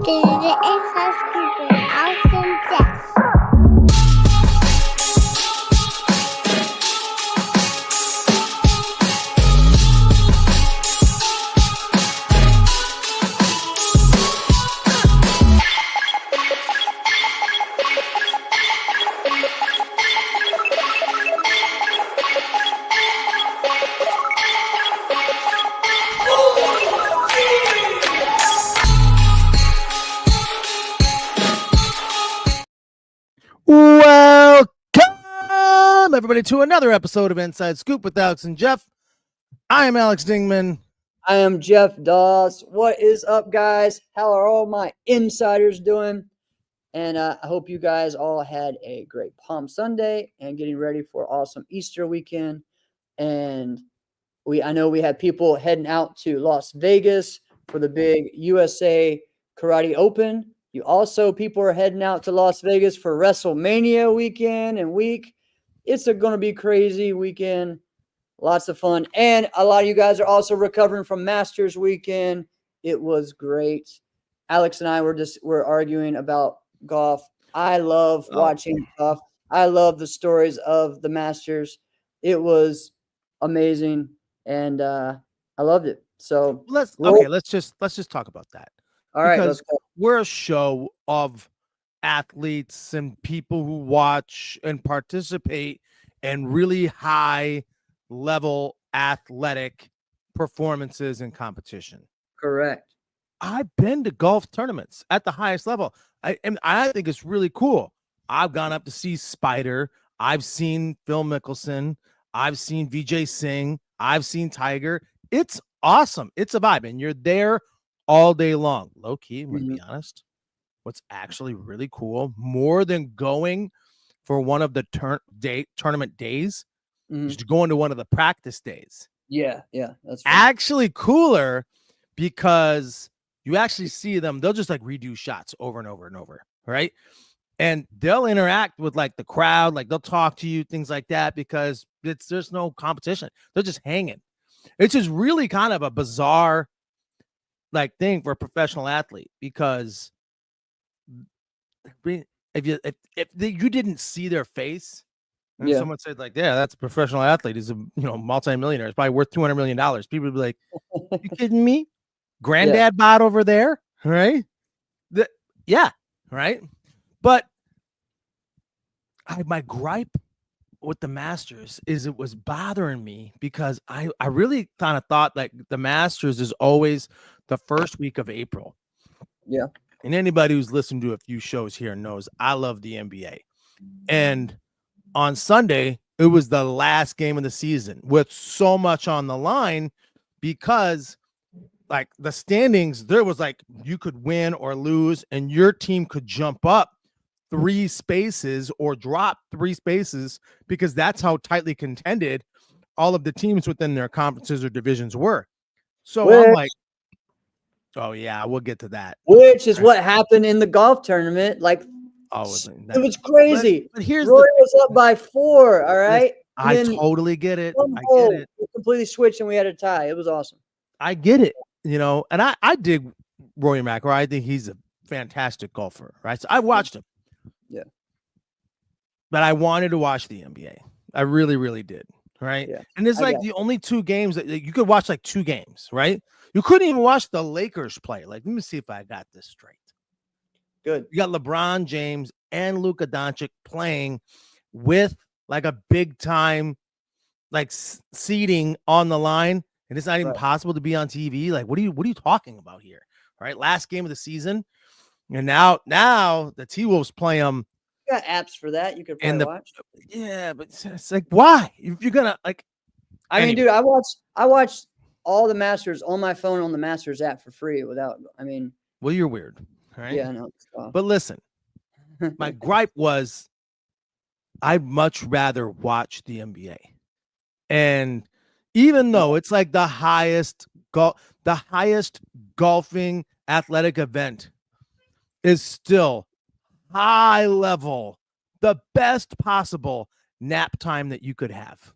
David and Housekeeping Alex and Jeff. Welcome, everybody, to another episode of Inside Scoop with Alex and Jeff. I am Alex Dingman. I am Jeff Dawes. What is up, guys? How are all my insiders doing? And I hope you guys all had a great Palm Sunday and getting ready for awesome Easter weekend. And I know we had people heading out to Las Vegas for the big USA Karate Open. People are heading out to Las Vegas for WrestleMania weekend and week. It's going to be a crazy weekend. Lots of fun. And a lot of you guys are also recovering from Masters weekend. It was great. Alex and I were arguing about golf. I love watching golf. I love the stories of the Masters. It was amazing. And I loved it. So let's just talk about that. All right, let's go. We're a show of athletes and people who watch and participate in really high level athletic performances and competition. Correct. I've been to golf tournaments at the highest level. I think it's really cool. I've gone up to see Spider. I've seen Phil Mickelson. I've seen Vijay Singh. I've seen Tiger. It's awesome. It's a vibe, and you're there all day long. Low key, I'm going to be honest. What's actually really cool, more than going for one of the tournament days, is to go into one of the practice days. Yeah, that's fun. Actually cooler because you actually see them. They'll just like redo shots over and over and over, right? And they'll interact with like the crowd, like they'll talk to you, things like that, because there's no competition. They're just hanging. It's just really kind of a bizarre like thing for a professional athlete, because if you didn't see their face and someone said like, yeah, that's a professional athlete, he's a multi-millionaire, it's probably worth $200 million, people would be like, you kidding me? Granddad bot over there, right? Right. But my gripe with the Masters is it was bothering me because I really kind of thought like the Masters is always the first week of April. Yeah. And anybody who's listened to a few shows here knows I love the NBA. And on Sunday, it was the last game of the season with so much on the line, because like the standings, there was like you could win or lose and your team could jump up 3 spaces or drop 3 spaces, because that's how tightly contended all of the teams within their conferences or divisions were. So I'm like, oh yeah, we'll get to that. Which is what happened in the golf tournament. Like, it was crazy. But here's Rory was up by 4. All right. I totally get it. I get it. We completely switched and we had a tie. It was awesome. I get it. And I dig Rory McIlroy. I think he's a fantastic golfer. Right. So I watched him. Yeah. But I wanted to watch the NBA. I really, really did. Right. Yeah. And it's like the only 2 games that you could watch, like 2 games, right? You couldn't even watch the Lakers play. Like, let me see if I got this straight. Good. You got LeBron James and Luka Doncic playing with like a big time, like seating on the line. And it's not even possible to be on TV. Like, what are you talking about here? All right. Last game of the season. And now the T-Wolves play them. You got apps for that. You could probably watch. Yeah, but it's like, why? If you're gonna like, I mean, dude, I watched all the Masters on my phone on the Masters app for free without. Well, you're weird, right? Yeah, I know. But listen, my gripe was, I'd much rather watch the NBA, and even though it's like the highest golfing athletic event, is still high level, the best possible nap time that you could have.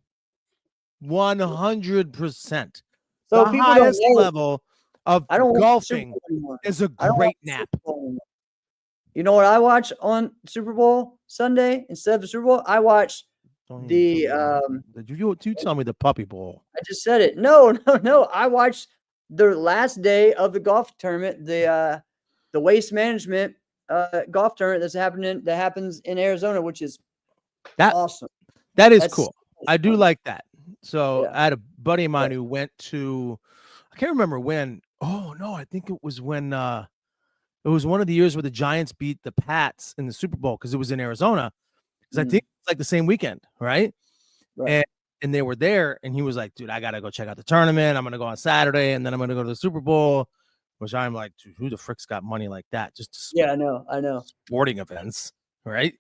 100%. So the people highest don't know. level of I don't watch the Super golfing Bowl anymore. is a I don't watch great the nap. Super Bowl anymore. You know what I watch on Super Bowl Sunday instead of the Super Bowl? I watch Don't even the tell me. You tell me the Puppy Bowl. I just said it. No. I watched the last day of the golf tournament, the Waste Management golf tournament that happens in Arizona, which is awesome. That is That's cool. so I do fun. like that. So Yeah. I had a buddy of mine who went to, I can't remember when. Oh no, I think it was when it was one of the years where the Giants beat the Pats in the Super Bowl because it was in Arizona. Because I think it's like the same weekend, right? Right. And they were there, and he was like, "Dude, I gotta go check out the tournament. I'm gonna go on Saturday, and then I'm gonna go to the Super Bowl." Which I'm like, dude, who the frick's got money like that? Just to Yeah, I know. sporting events, right?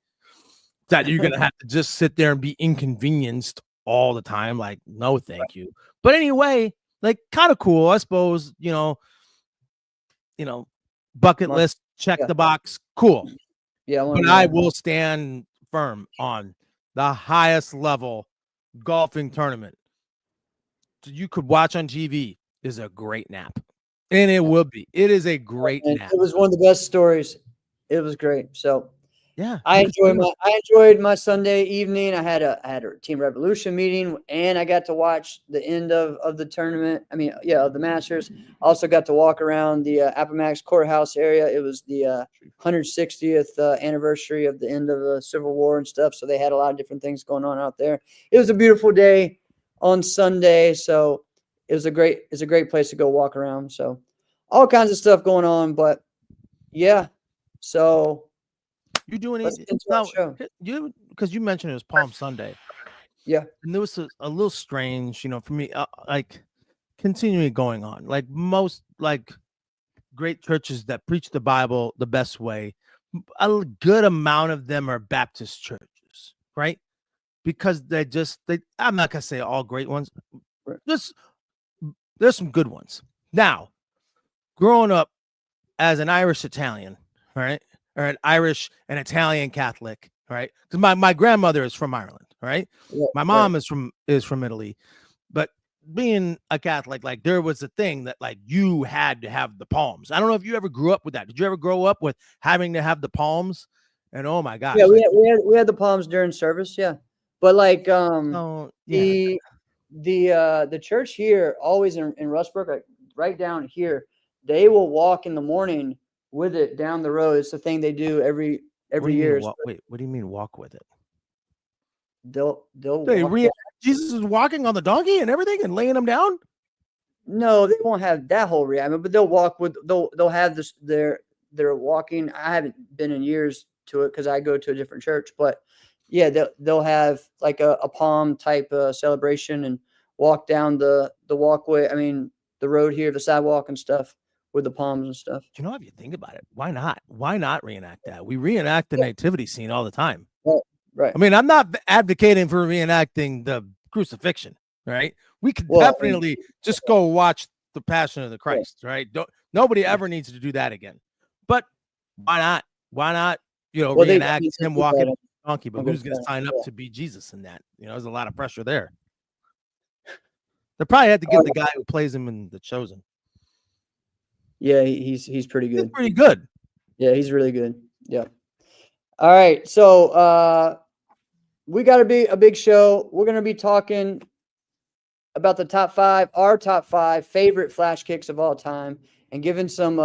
That you're gonna have to just sit there and be inconvenienced all the time. Like, no, thank you. But anyway, like, kind of cool, I suppose. Bucket list, check the box, cool. Yeah, But I will stand firm on the highest level golfing tournament you could watch on TV is a great nap. And it will be. It is a great nap. It was one of the best stories. It was great. So yeah, I enjoyed my Sunday evening. I had a Team Revolution meeting, and I got to watch the end of the tournament. I mean, of the Masters. Also got to walk around the Appomattox Courthouse area. It was the 160th anniversary of the end of the Civil War and stuff. So they had a lot of different things going on out there. It was a beautiful day on Sunday, so it was a great place to go walk around. So all kinds of stuff going on, but yeah. So you doing let's it get into now? our show. Because you mentioned it was Palm Sunday. Yeah. And there was a little strange, for me, like continuing going on. Like most great churches that preach the Bible the best way, a good amount of them are Baptist churches, right? Because I'm not gonna say all great ones. Right. There's some good ones. Now, growing up as an Irish Italian, right? Or an Irish and Italian Catholic, right? Because my grandmother is from Ireland, right? Yeah, my mom is from Italy, but being a Catholic, like there was a thing that like you had to have the palms. I don't know if you ever grew up with that. Did you ever grow up with having to have the palms? And oh my gosh, yeah, we had the palms during service, yeah. But like the church here, always in Rustbrook, like right down here, they will walk in the morning with it down the road. It's the thing they do every year. Wait, what do you mean walk with it? They'll walk. Jesus is walking on the donkey and everything and laying him down? No, they won't have that whole reaction, but they'll walk with they'll have this they're walking. I haven't been in years to it because I go to a different church, but yeah, they'll have like a palm type celebration and walk down the walkway. I mean, the road here, the sidewalk and stuff with the palms and stuff. If you think about it, why not? Why not reenact that? We reenact the nativity scene all the time. Right. I mean, I'm not advocating for reenacting the crucifixion, right? We could definitely just go watch the Passion of the Christ, right? Nobody ever needs to do that again. But why not? Why not? Reenact him walking on a donkey. But who's going to sign up to be Jesus in that? There's a lot of pressure there. They probably had to get the guy who plays him in The Chosen. Yeah, he's pretty good. He's pretty good. Yeah, he's really good. Yeah. All right, so we got a big show. We're gonna be talking about our top five favorite flash kicks of all time, and giving some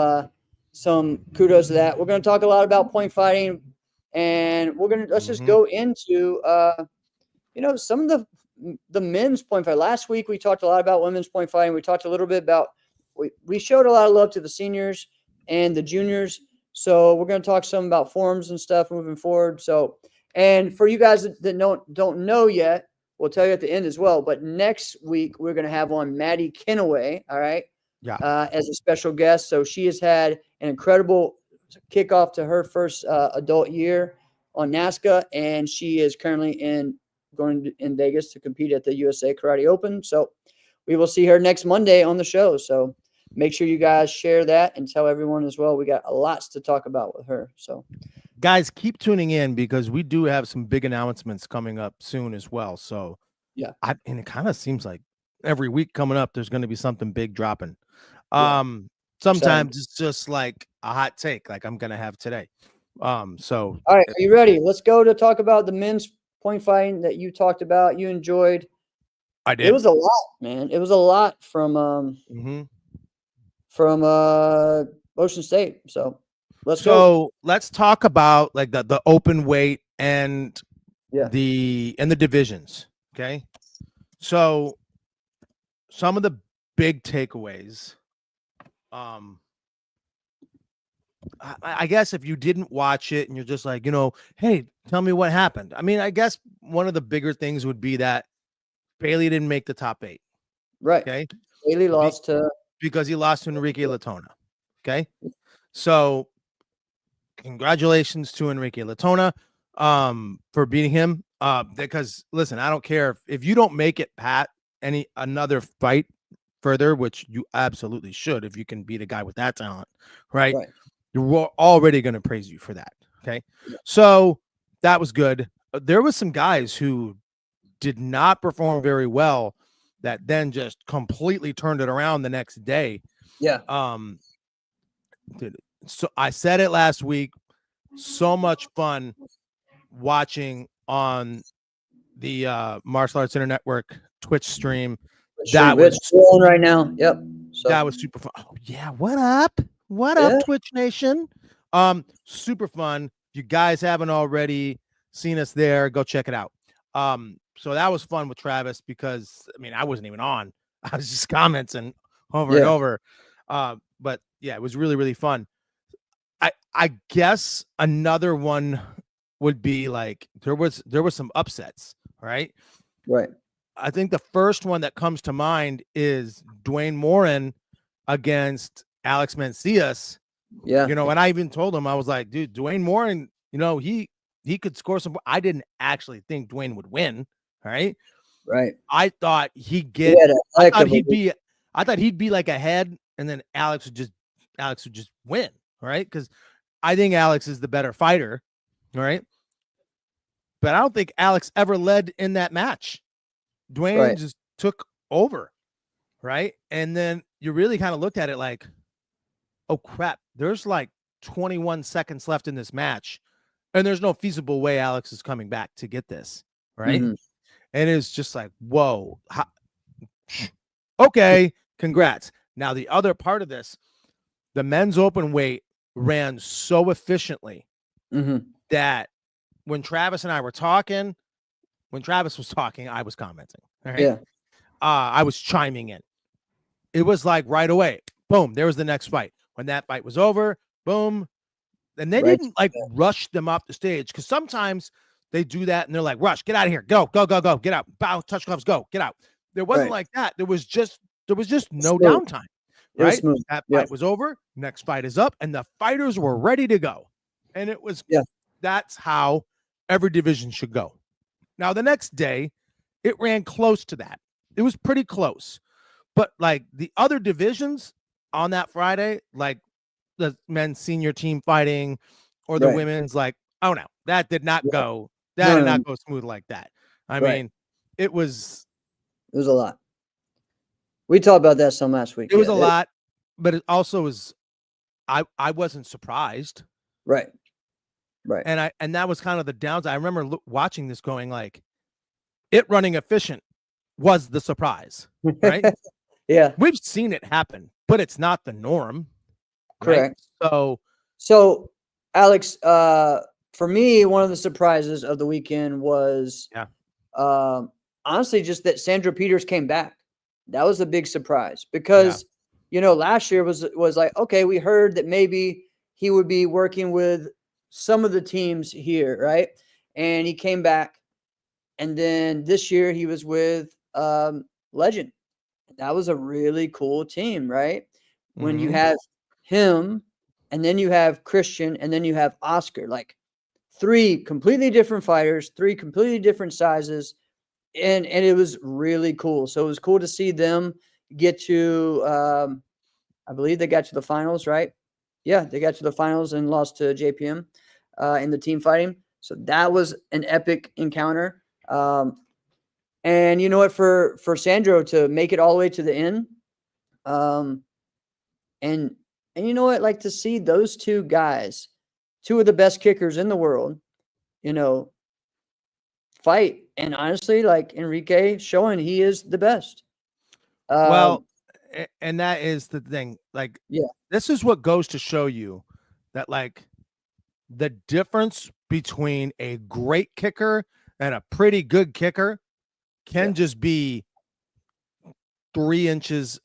kudos to that. We're gonna talk a lot about point fighting, and let's just go into some of the men's point fight. Last week we talked a lot about women's point fighting. We talked a little bit about we showed a lot of love to the seniors and the juniors. So we're going to talk some about forms and stuff moving forward. So, and for you guys that don't know yet, we'll tell you at the end as well. But next week we're going to have on Maddie Kenaway, all right, as a special guest. So she has had an incredible kickoff to her first adult year on NASCA, and she is currently going in Vegas to compete at the USA Karate Open. So we will see her next Monday on the show. So make sure you guys share that and tell everyone as well. We got lots to talk about with her. So guys, keep tuning in because we do have some big announcements coming up soon as well. So yeah, and it kind of seems like every week coming up, there's going to be something big dropping. Sometimes it's just like a hot take, like I'm gonna have today. So all right, are you ready? Let's go to talk about the men's point fighting that you talked about. You enjoyed. I did. It was a lot, man. It was a lot from Ocean State. So let's go. So let's talk about like the open weight and Yeah. the divisions. Okay. So some of the big takeaways. I guess if you didn't watch it and you're just like, hey, tell me what happened. I mean, I guess one of the bigger things would be that Bailey didn't make the top 8. Right. Okay. Bailey lost to because he lost to Enrique Latona. Okay. So congratulations to Enrique Latona for beating him. Because listen, I don't care if you don't make it another fight further, which you absolutely should if you can beat a guy with that talent, right? You're already going to praise you for that. Okay. Yeah. So that was good. There was some guys who did not perform very well that then just completely turned it around the next day. Yeah. So I said it last week. So much fun watching on the Martial Arts Center Network Twitch stream. That was on right now. Yep. So that was super fun. Oh yeah, what up? What up, Twitch Nation? Super fun. If you guys haven't already seen us there, go check it out. So that was fun with Travis because I mean I wasn't even on. I was just commenting over and over. But yeah, it was really, really fun. I guess another one would be like there was some upsets, right? Right. I think the first one that comes to mind is Dwayne Morin against Alex Mencias. Yeah. And I even told him, I was like, dude, Dwayne Morin, he could score some. I didn't actually think Dwayne would win. Right. Right. I thought he'd get, I thought he'd be like ahead and then Alex would just win. Right. Because I think Alex is the better fighter. Right. But I don't think Alex ever led in that match. Dwayne just took over. Right. And then you really kind of looked at it like, oh, crap. There's like 21 seconds left in this match. And there's no feasible way Alex is coming back to get this. Right. Mm-hmm. And it's just like, whoa. Okay. Congrats. Now, the other part of this, the men's open weight ran so efficiently that when Travis and I were talking, when Travis was talking, I was commenting. Right? Yeah. I was chiming in. It was like right away. Boom. There was the next fight. When that fight was over, boom. And they didn't like rush them off the stage because sometimes they do that and they're like, rush, get out of here. Go, go, go, go. Get out. Bow, touch gloves, go, get out. There wasn't like that. There was just no downtime. Right? That fight was over. Next fight is up, and the fighters were ready to go. And it was that's how every division should go. Now, the next day, it ran close to that. It was pretty close. But like the other divisions on that Friday, like the men's senior team fighting or the women's, like, oh no, that did not go. That did not go smooth like that. I mean, it was a lot. We talked about that some last week. It was a lot, but it also was. I wasn't surprised. Right. And that was kind of the downside. I remember watching this, going like, it running efficient was the surprise, right? Yeah, we've seen it happen, but it's not the norm. Correct. Right? So, Alex, for me, one of the surprises of the weekend was, honestly, just that Sandra Peters came back. That was a big surprise because, last year was like, okay, we heard that maybe he would be working with some of the teams here, right? And he came back, and then this year he was with Legend. That was a really cool team, right? When you have him, and then you have Christian, and then you have Oscar, like 3 completely different fighters, 3 completely different sizes, and it was really cool. So it was cool to see them get to, I believe they got to the finals, right? Yeah, they got to the finals and lost to JPM in the team fighting. So that was an epic encounter. And you know what, for Sandro to make it all the way to the end, and And you know what? Like to see those two guys, two of the best kickers in the world, you know, fight. And honestly, like Enrique showing he is the best. Well, and that is the thing. Like, Yeah. this is what goes to show you that, like, the difference between a great kicker and a pretty good kicker can just be 3 inches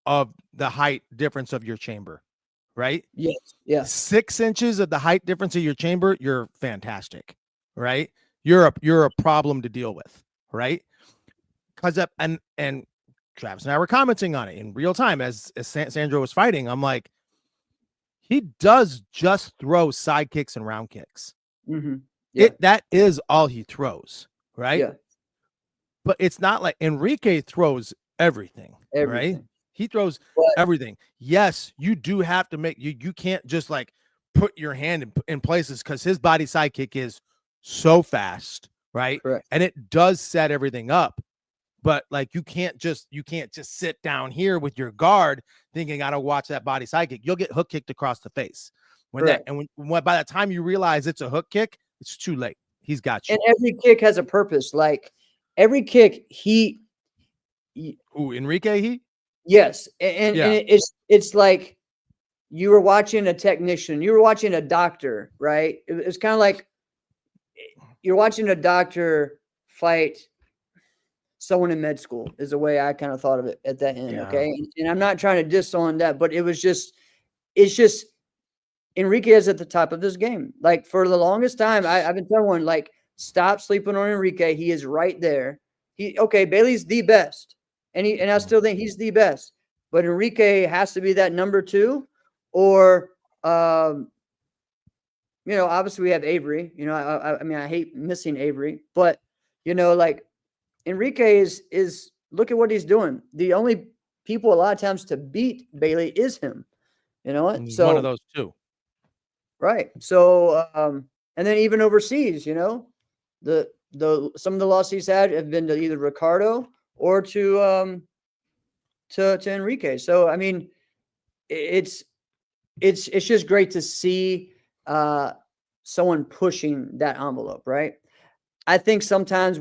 of the height difference of your chamber, right? Yes. Yeah. 6 inches of the height difference of your chamber, you're fantastic, right? You're a problem to deal with, right? Because and Travis and I were commenting on it in real time as Sandro was fighting. I'm like, he does just throw side kicks and round kicks. Mm-hmm. Yeah. That is all he throws, right? Yeah. But it's not like Enrique throws everything. Right? He throws everything. Yes, you do have to make you can't just like put your hand in places because his body sidekick is so fast, right? Correct. And it does set everything up. But like you can't just sit down here with your guard thinking I don't watch that body sidekick. You'll get hook kicked across the face. When by the time you realize it's a hook kick, it's too late. He's got you. And every kick has a purpose. Like every kick, Enrique? Yes, and it's like you were watching a technician, you were watching a doctor, right? It's kind of like you're watching a doctor fight someone in med school is the way I kind of thought of it at that end. Yeah. Okay. And I'm not trying to diss on that, but it's just Enrique is at the top of this game. Like for the longest time, I've been telling one, like, stop sleeping on Enrique. He is right there. Bailey's the best. And I still think he's the best. But Enrique has to be that number 2. Or obviously we have Avery. I mean, I hate missing Avery, but like Enrique is look at what he's doing. The only people a lot of times to beat Bailey is him. You know what? So one of those two. Right. So and then even overseas, the some of the losses he's had have been to either Ricardo or to Enrique. So I mean, it's just great to see someone pushing that envelope, right? I think sometimes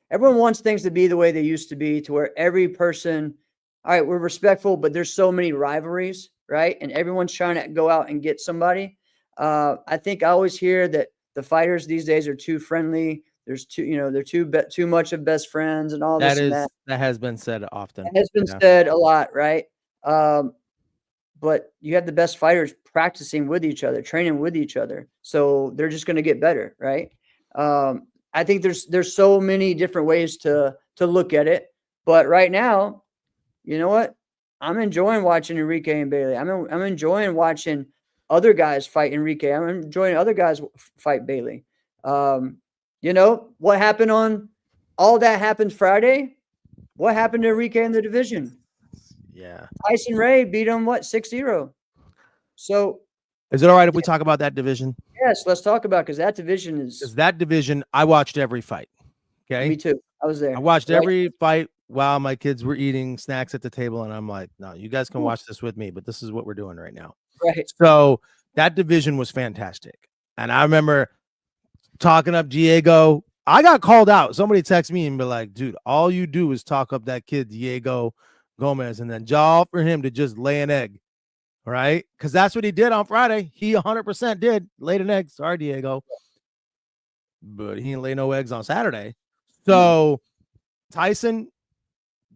everyone wants things to be the way they used to be, to where every person, all right, we're respectful, but there's so many rivalries, right? And everyone's trying to go out and get somebody. I think I always hear that the fighters these days are too friendly. There's they're too much of best friends and all this and that. That has been said often. It has been said a lot, right? But you have the best fighters practicing with each other, training with each other. So they're just going to get better, right? I think there's so many different ways to look at it. But right now, you know what? I'm enjoying watching Enrique and Bailey. I'm enjoying watching other guys fight Enrique. I'm enjoying other guys fight Bailey. What happened all that happened Friday? What happened to Enrique in the division? Yeah. Tyson Ray beat him 6-0. So is it all right if we talk about that division? Yes, let's talk about because that division I watched every fight. Okay. Me too. I was there. I watched every fight while my kids were eating snacks at the table, and I'm like, no, you guys can watch this with me, but this is what we're doing right now. Right. So that division was fantastic. And I remember talking up Diego. I got called out. Somebody texted me and be like, dude, all you do is talk up that kid, Diego Gomez, and then jaw for him to just lay an egg. Right? Because that's what he did on Friday. He 100% did. Laid an egg. Sorry, Diego. But he didn't lay no eggs on Saturday. So Tyson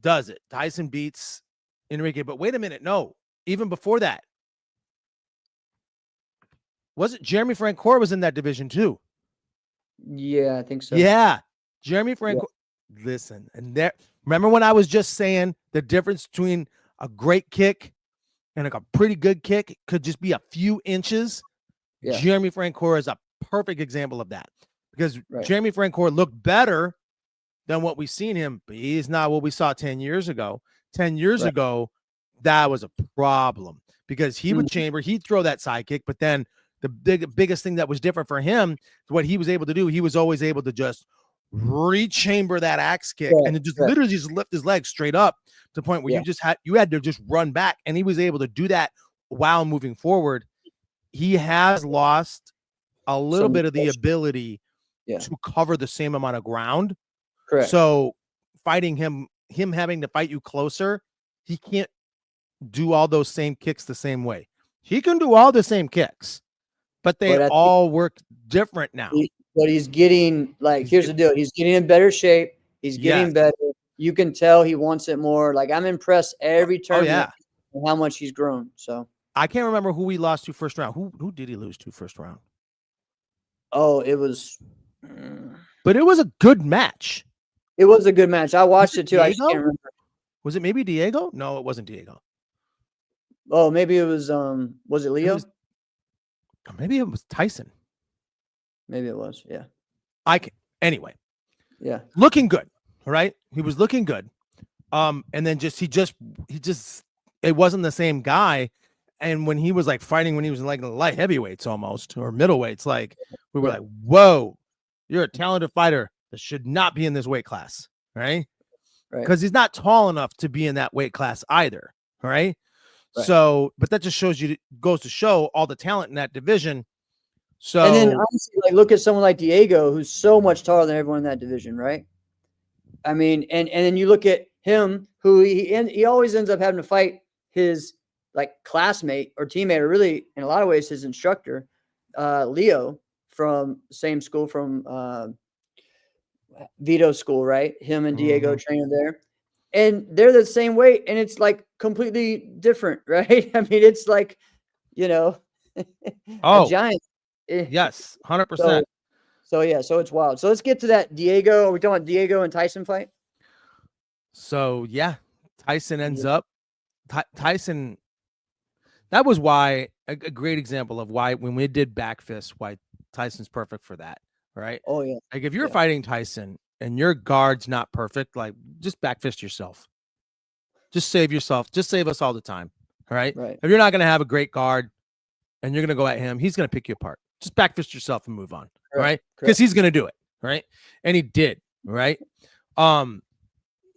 does it. Tyson beats Enrique. But wait a minute. No. Even before that. Was it Jeremy Francoeur was in that division too? Yeah, I think so. Yeah. Jeremy Francoeur. Yeah. Listen. And remember when I was just saying the difference between a great kick and like a pretty good kick could just be a few inches. Yeah. Jeremy Francoeur is a perfect example of that because Jeremy Francoeur looked better than what we've seen him, but he's not what we saw 10 years ago. 10 years ago, that was a problem because he would chamber, he'd throw that side kick, but then the biggest thing that was different for him, what he was able to do, he was always able to just rechamber that axe kick and then just literally just lift his leg straight up to the point where you had to just run back, and he was able to do that while moving forward. He has lost a little bit of the ability to cover the same amount of ground. Correct. So fighting him having to fight you closer, he can't do all those same kicks the same way. He can do all the same kicks, but they all work different now. But he's getting here's the deal. He's getting in better shape. He's getting better. You can tell he wants it more. Like, I'm impressed every tournament and how much he's grown. So I can't remember who he lost to first round. Who did he lose to first round? Oh, it was. But it was a good match. It was a good match. I watched it too. Diego? I just can't remember. Was it maybe Diego? No, it wasn't Diego. Oh, maybe it was. Was it Leo? Maybe it was Tyson. Maybe it was. Yeah. Anyway. Yeah. Looking good. All right. He was looking good. And then he just it wasn't the same guy. And when he was like fighting, when he was in like the light heavyweights almost, or middleweights, like we were like, whoa, you're a talented fighter that should not be in this weight class. Right. Because he's not tall enough to be in that weight class either. Right. So, but that just goes to show all the talent in that division. So, and then honestly, like, look at someone like Diego, who's so much taller than everyone in that division, right? I mean, and then you look at him, who he always ends up having to fight his like classmate or teammate, or really in a lot of ways his instructor, Leo, from the same school, from Vito school, right? Him and Diego trainer there. And they're the same weight, and it's like completely different, right? I mean, it's like, a giant. Yes, 100%. So it's wild. So let's get to that Diego. Are we talking about Diego and Tyson fight? So yeah, Tyson ends up. Tyson. That was why a great example of why when we did back fist, why Tyson's perfect for that, right? Oh yeah. Like if you're fighting Tyson and your guard's not perfect, like just back fist yourself. Just save yourself. Just save us all the time. All right. Right. If you're not going to have a great guard and you're going to go at him, he's going to pick you apart. Just back fist yourself and move on. Right. Because he's going to do it. Right. And he did. Right. I'm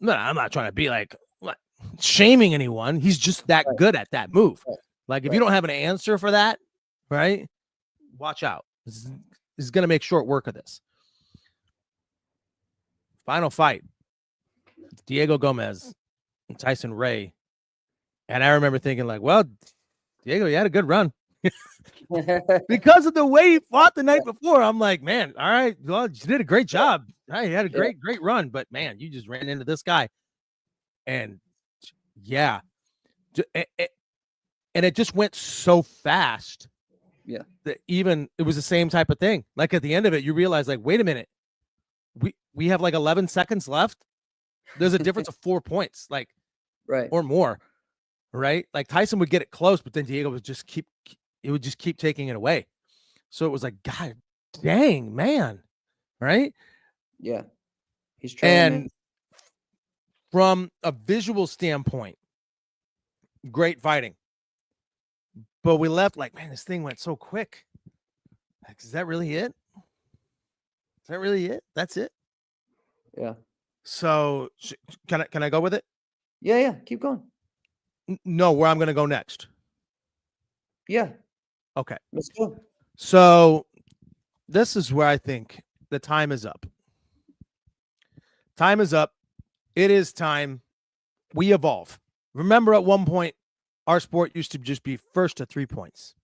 not trying to be like shaming anyone. He's just that good at that move. Right. Like if you don't have an answer for that, right, watch out. This is going to make short work of this. Final fight, Diego Gomez and Tyson Ray. And I remember thinking like, well, Diego, you had a good run. Because of the way he fought the night before. I'm like, man, all right, well, you did a great job. You had a great run, but man, you just ran into this guy. And yeah. And it just went so fast. Yeah. That even it was the same type of thing. Like at the end of it, you realize, like, wait a minute, we have like 11 seconds left. There's a difference of 4 points, like, or more, right? Like Tyson would get it close, but then Diego would just keep taking it away. So it was like, God dang, man, right? Yeah, he's trying. And from a visual standpoint, great fighting. But we left like, man, this thing went so quick. Like, is that really it? Is that really it? That's it? Yeah. So can I go with it? Yeah. Keep going. No, where I'm going to go next. Yeah. Okay. Let's go. So this is where I think the time is up. Time is up. It is time. We evolve. Remember at one point, our sport used to just be first to 3 points.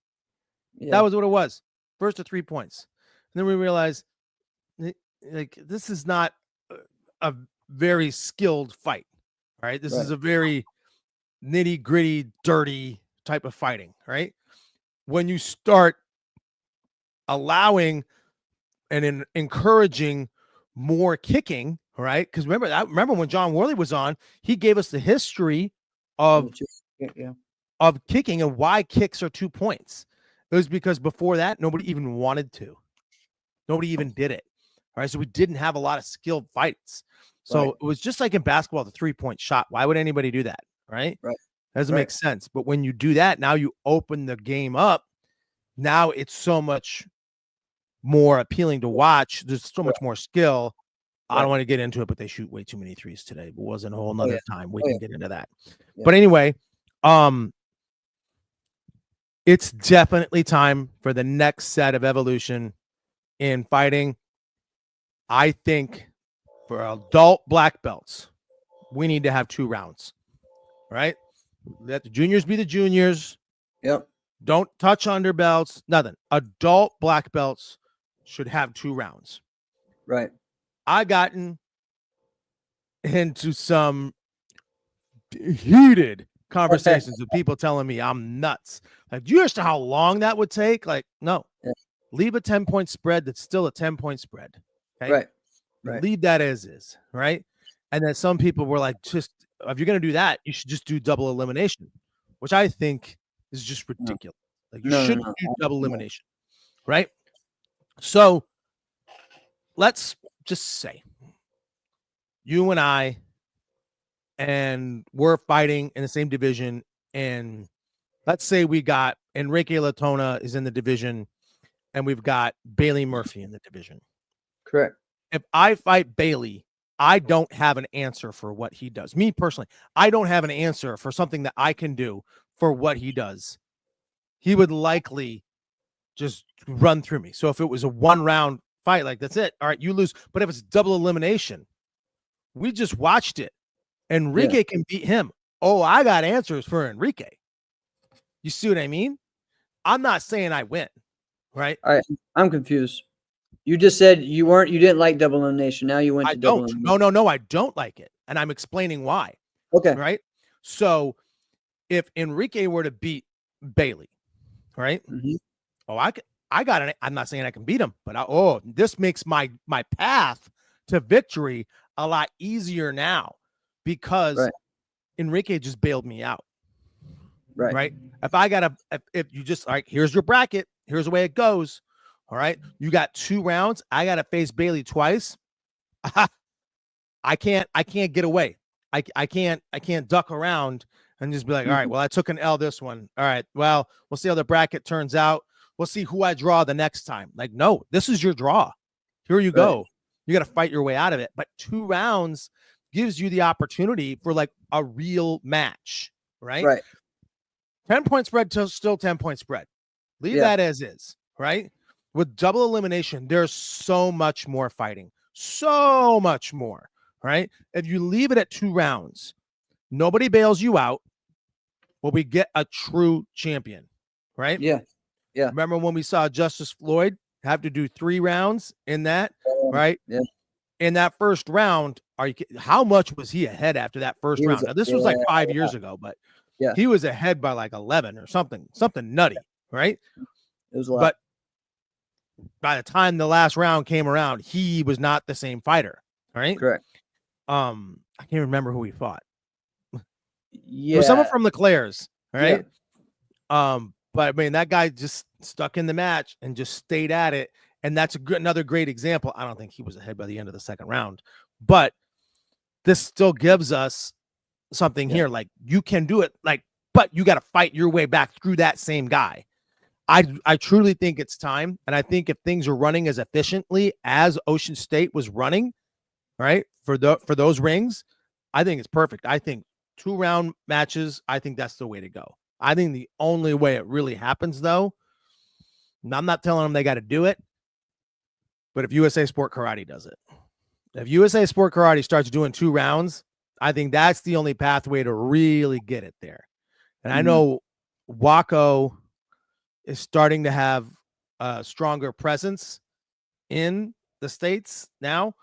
Yeah. That was what it was. First to 3 points. And then we realized, like, this is not a very skilled fight, right? This is a very nitty gritty, dirty type of fighting, right? When you start allowing and encouraging more kicking, right? Because remember when John Worley was on, he gave us the history of kicking and why kicks are 2 points. It was because before that, nobody even wanted to. Nobody even did it. All right. So we didn't have a lot of skilled fights. So it was just like in basketball, the 3-point shot. Why would anybody do that? Right. Doesn't make sense. But when you do that, now you open the game up. Now it's so much more appealing to watch. There's so much more skill. I don't want to get into it, but they shoot way too many threes today. But wasn't a whole nother time. We can get into that. Yeah. But anyway, it's definitely time for the next set of evolution in fighting. I think for adult black belts, we need to have 2 rounds, right? Let the juniors be the juniors. Yep. Don't touch underbelts, nothing. Adult black belts should have 2 rounds. Right. I gotten into some heated conversations with people telling me I'm nuts. Like, do you understand how long that would take? Like, no. Yeah. Leave a 10-point spread that's still a 10-point spread. Okay? Right. Leave that as is, right? And then some people were like, just if you're gonna do that, you should just do double elimination, which I think is just ridiculous. Like, you shouldn't do double elimination, right? So let's just say you and I, and we're fighting in the same division, and let's say we got Enrique Latona is in the division, and we've got Bailey Murphy in the division. Correct. If I fight Bailey, I don't have an answer for what he does. Me personally, I don't have an answer for something that I can do for what he does. He would likely just run through me. So if it was a 1-round fight, like, that's it. All right, you lose. But if it's double elimination, we just watched it. Enrique can beat him. Oh, I got answers for Enrique. You see what I mean? I'm not saying I win, right? All right. I'm confused. You just said you didn't like double elimination. Now you went to double elimination. No, I don't like it. And I'm explaining why. Okay. Right? So if Enrique were to beat Bailey, right? Mm-hmm. Oh, I got it. I'm not saying I can beat him, but this makes my path to victory a lot easier now, because Enrique just bailed me out. Right. If you just, all right, here's your bracket. Here's the way it goes. All right. You got 2 rounds. I got to face Bailey twice. I can't get away. I can't duck around and just be like, all right, well, I took an L this one. All right. Well, we'll see how the bracket turns out. We'll see who I draw the next time. Like, no, this is your draw. Here you go. You got to fight your way out of it. But 2 rounds gives you the opportunity for like a real match, right? 10-point spread to still 10-point spread. Leave that as is, right? With double elimination, there's so much more fighting. So much more, right? If you leave it at 2 rounds, nobody bails you out. Well, we get a true champion, right? Yeah. Remember when we saw Justice Floyd have to do 3 rounds in that, right? Yeah. In that first round, how much was he ahead after that first round? Now, this was like 5 years ago, but he was ahead by like 11 or something nutty, right? It was a lot. But by the time the last round came around, he was not the same fighter, right? Correct. I can't remember who he fought. Yeah. It was someone from the Clares, right? But I mean, that guy just stuck in the match and just stayed at it. And that's another great example. I don't think he was ahead by the end of the second round, but this still gives us something here. Like, you can do it, like, but you got to fight your way back through that same guy. I truly think it's time. And I think if things are running as efficiently as Ocean State was running, right, for those rings, I think it's perfect. I think 2-round matches, I think that's the way to go. I think the only way it really happens, though, and I'm not telling them they got to do it, but if USA Sport Karate does it, if USA Sport Karate starts doing 2 rounds, I think that's the only pathway to really get it there. And I know Waco is starting to have a stronger presence in the States now,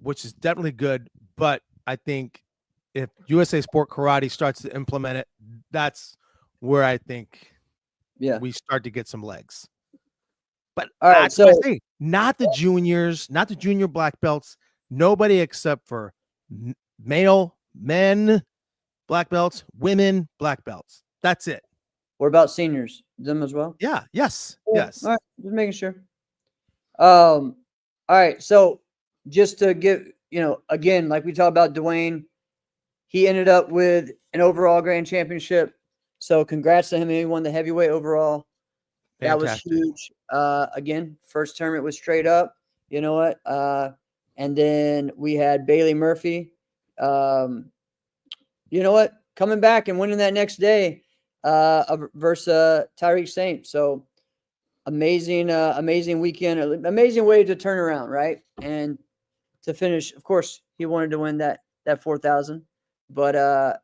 which is definitely good. But I think if USA Sport Karate starts to implement it, that's where I think we start to get some legs. But all right, so I say, not the juniors, not the junior black belts, nobody except for men black belts, women black belts. That's it. What about seniors? Them as well? Yeah. Yes. All Yes. right. Just making sure. All right. So just to give, again, like we talked about Dwayne, he ended up with an overall grand championship. So congrats to him. He won the heavyweight overall. Fantastic. That was huge. Again, first tournament was straight up. You know what? And then we had Bailey Murphy. You know what? Coming back and winning that next day versus Tyreek Saint. So amazing weekend, amazing way to turn around, right? And to finish, of course, he wanted to win that 4,000, but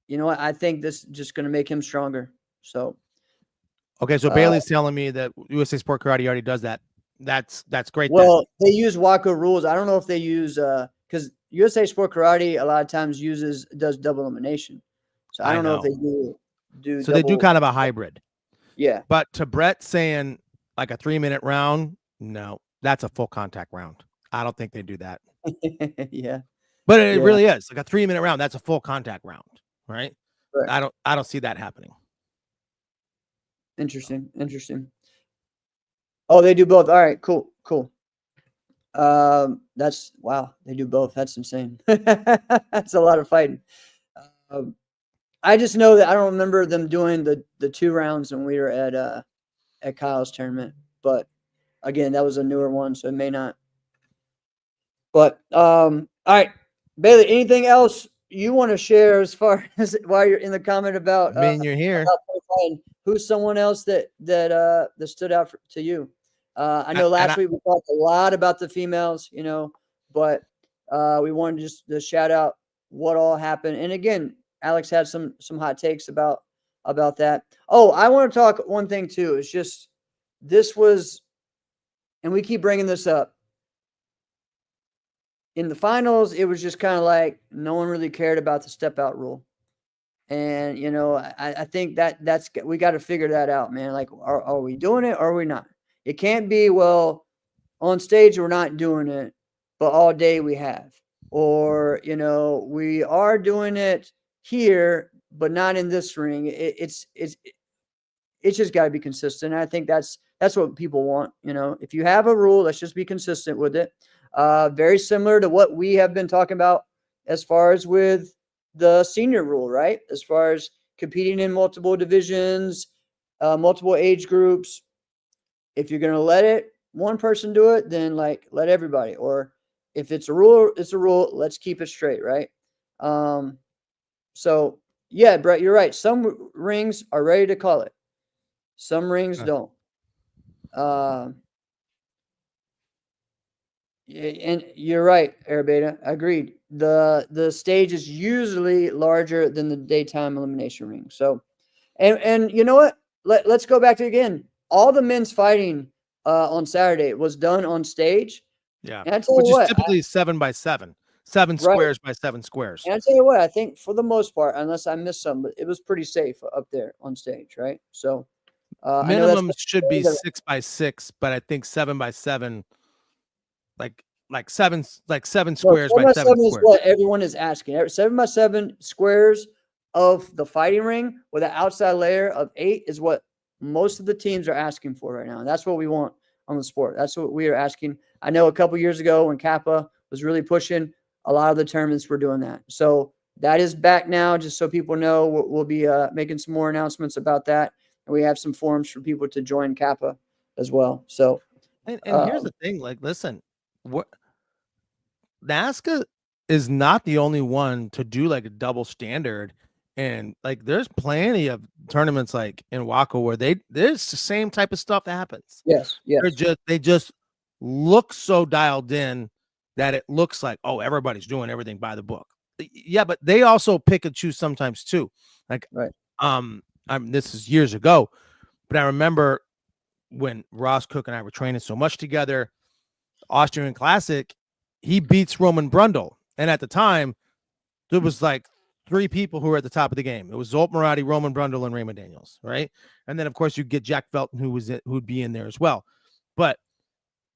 you know what? I think this is just going to make him stronger. So okay, so Bailey's telling me that USA Sport Karate already does that. That's great. Well, they use WACO rules. I don't know if they use because USA Sport Karate a lot of times does double elimination. So I don't know if they do. So they do kind of a hybrid. Yeah. But to Brett saying like a 3-minute round, no, that's a full contact round. I don't think they do that. Yeah. But it really is like a 3-minute round. That's a full contact round, right? I don't see that happening. Interesting. Oh, they do both. All right, cool. That's wow. They do both. That's insane. That's a lot of fighting. I just know that I don't remember them doing the 2 rounds when we were at Kyle's tournament. But again, that was a newer one, so it may not. But all right, Bailey. Anything else you want to share as far as while you're in the comment about? I mean, you're here. Who's someone else that stood out to you? I know last week we talked a lot about the females, but we wanted just to shout out what all happened. And again, Alex had some hot takes about that. Oh, I want to talk one thing too. It's just this was, and we keep bringing this up. In the finals, it was just kind of like no one really cared about the step out rule. And, I think that's we got to figure that out, man. Like, are we doing it or are we not? It can't be, well, on stage we're not doing it, but all day we have. Or, we are doing it here, but not in this ring. It's just got to be consistent. And I think that's what people want. If you have a rule, let's just be consistent with it. Very similar to what we have been talking about as far as with the senior rule, right? As far as competing in multiple divisions, multiple age groups. If you're going to let one person do it, then let everybody. Or if it's a rule, it's a rule. Let's keep it straight, right? So yeah, Brett, you're right. Some rings are ready to call it. Some rings don't. And you're right, Air Beta. Agreed. The stage is usually larger than the daytime elimination ring. So, and you know what? Let's go back to again. All the men's fighting on Saturday was done on stage. Yeah, which is typically 7 by 7, 7 squares by 7 squares. And I tell you what, I think for the most part, unless I missed some, but it was pretty safe up there on stage, right? So minimum should be 6 by 6, but I think 7 by 7, like 7 squares by 7 squares. Is what everyone is asking. 7 by 7 squares of the fighting ring with an outside layer of 8 is what most of the teams are asking for right now. And that's what we want on the sport. That's what we are asking. I know a couple years ago when Kappa was really pushing, a lot of the tournaments were doing that. So that is back now, just so people know. We'll be making some more announcements about that. And we have some forums for people to join Kappa as well. So, and here's the thing, listen, NASCA is not the only one to do a double standard. And there's plenty of tournaments in WACO where there's the same type of stuff that happens. Yes. They just look so dialed in that it looks like, oh, everybody's doing everything by the book. Yeah, but they also pick and choose sometimes too. This is years ago, but I remember when Ross Cook and I were training so much together, Austrian Classic, he beats Roman Brundle, and at the time there was 3 people who were at the top of the game. It was Zolt Murati, Roman Brundle, and Raymond Daniels, right? And then, of course, you get Jack Felton, who'd be in there as well.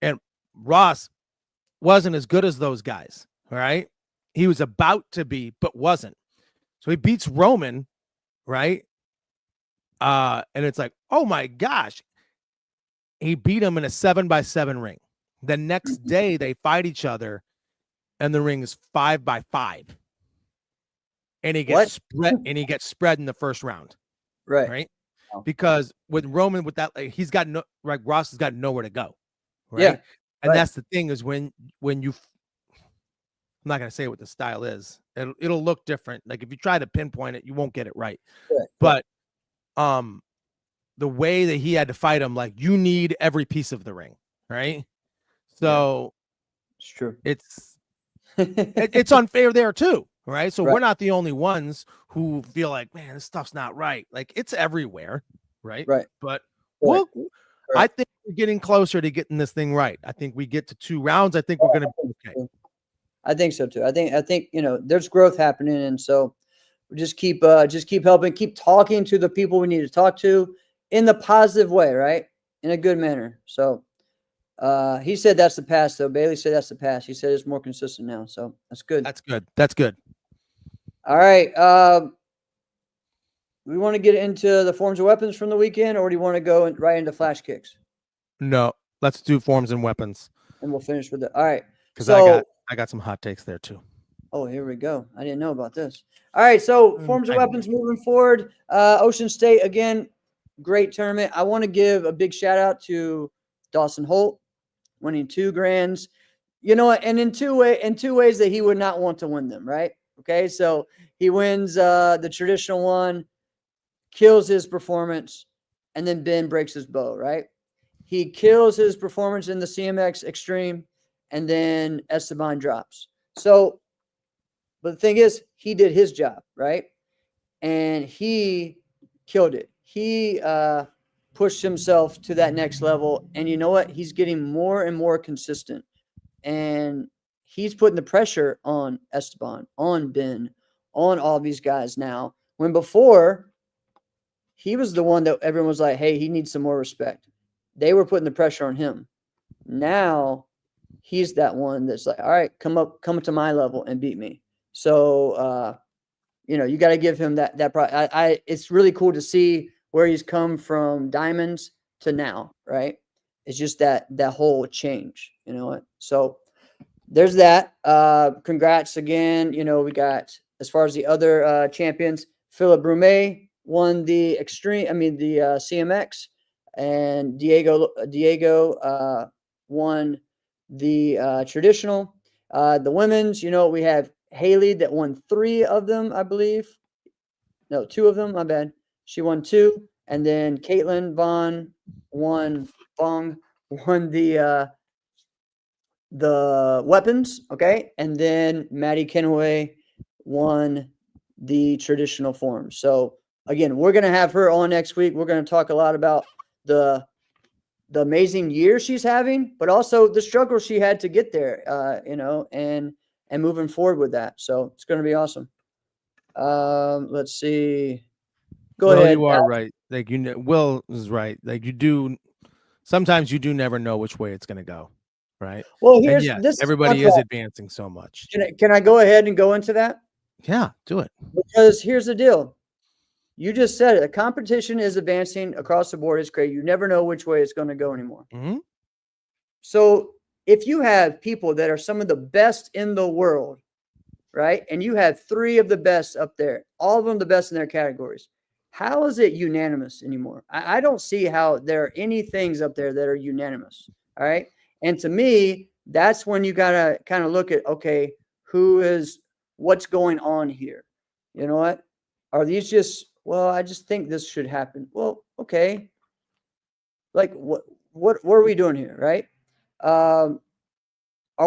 And Ross wasn't as good as those guys, right? He was about to be, but wasn't. So he beats Roman, right? And it's oh my gosh. He beat him in a 7 by 7 ring. The next day, they fight each other, and the ring is 5 by 5. And he gets spread in the first round. Right. Because with Roman, with that, he's got Ross has got nowhere to go. Right. Yeah. And Right. that's the thing is when you, I'm not gonna say what the style is. It'll look different. Like if you try to pinpoint it, you won't get it right. Correct. But the way that he had to fight him, like you need every piece of the ring, right? So It's true. it's unfair there too, right? So Right. we're not the only ones who feel like, man, this stuff's not right. Like it's everywhere, right? Right. But Correct. we'll, I Correct. think we're getting closer to getting this thing right. I think we get to 2 rounds. I think we're gonna be okay. I think so too. I think there's growth happening, and so just keep helping, keep talking to the people we need to talk to in the positive way, right? In a good manner. So he said that's the past, though. Bailey said that's the past. He said it's more consistent now, so that's good. That's good. That's good. All right. We want to get into the forms of weapons from the weekend, or do you want to go right into flash kicks? No, let's do forms and weapons And we'll finish with it. All right. because So I got some hot takes there too. oh, here we go. I didn't know about this. All right, so forms of weapons moving forward. Ocean State, again, great tournament. I want to give a big shout out to Dawson Holt, winning 2 grands. You know what? And in two ways that he would not want to win them, right? Okay, so he wins the traditional one, kills his performance, and then Ben breaks his bow, right? He kills his performance in the CMX Extreme, and then Esteban drops. So, but the thing is, he did his job, right? And he killed it. He pushed himself to that next level. And you know what? He's getting more and more consistent. And he's putting the pressure on Esteban, on Ben, on all these guys now. When before, he was the one that everyone was like, hey, he needs some more respect. They were putting the pressure on him. Now, he's that one that's like, all right, come up to my level and beat me. So, you got to give him that. It's really cool to see where he's come from diamonds to now, right? It's just that whole change, you know what? So there's that. Congrats again. We got, as far as the other champions, Philip Brumet won the CMX, and Diego won the traditional. The women's, we have Haley that won 3 of them, I believe. No, 2 of them. My bad. She won 2, and then Caitlin won the weapons. Okay, and then Maddie Kenway won the traditional form. So again, we're gonna have her on next week. We're gonna talk a lot about the amazing year she's having, but also the struggle she had to get there. And moving forward with that. So it's going to be awesome. Let's see. Go ahead. You are right. Like Will is right. Like sometimes you do never know which way it's going to go. Right. Well, everybody is advancing so much. Can I go ahead and go into that? Yeah, do it. Because here's the deal. You just said it. The competition is advancing across the board. It's great. You never know which way it's going to go anymore. Mm-hmm. So if you have people that are some of the best in the world, right, and you have 3 of the best up there, all of them the best in their categories, how is it unanimous anymore? I don't see how there are any things up there that are unanimous. All right. And to me, that's when you got to kind of look at, okay, what's going on here? You know what? Are these just, well, I just think this should happen. Well, okay. Like what are we doing here? Right. Are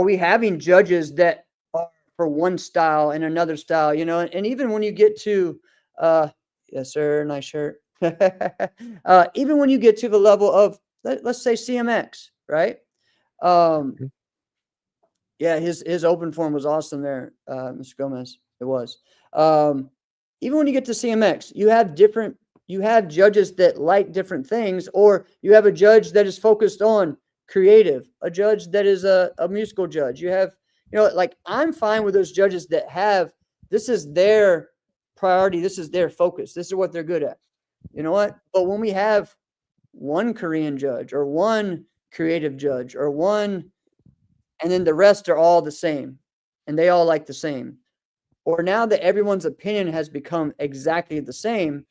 we having judges that are for one style and another style, and even when you get to, yes, sir, nice shirt. Even when you get to the level of, let's say CMX, right? Yeah, his open form was awesome there, Mr. Gomez. It was. Even when you get to CMX, you have judges that like different things, or you have a judge that is focused on creative, a judge that is a musical judge. You have, like, I'm fine with those judges that have, this is their priority, this is their focus, this is what they're good at. You know what? But when we have one Korean judge or one creative judge or one, and then the rest are all the same and they all like the same, or now that everyone's opinion has become exactly the same,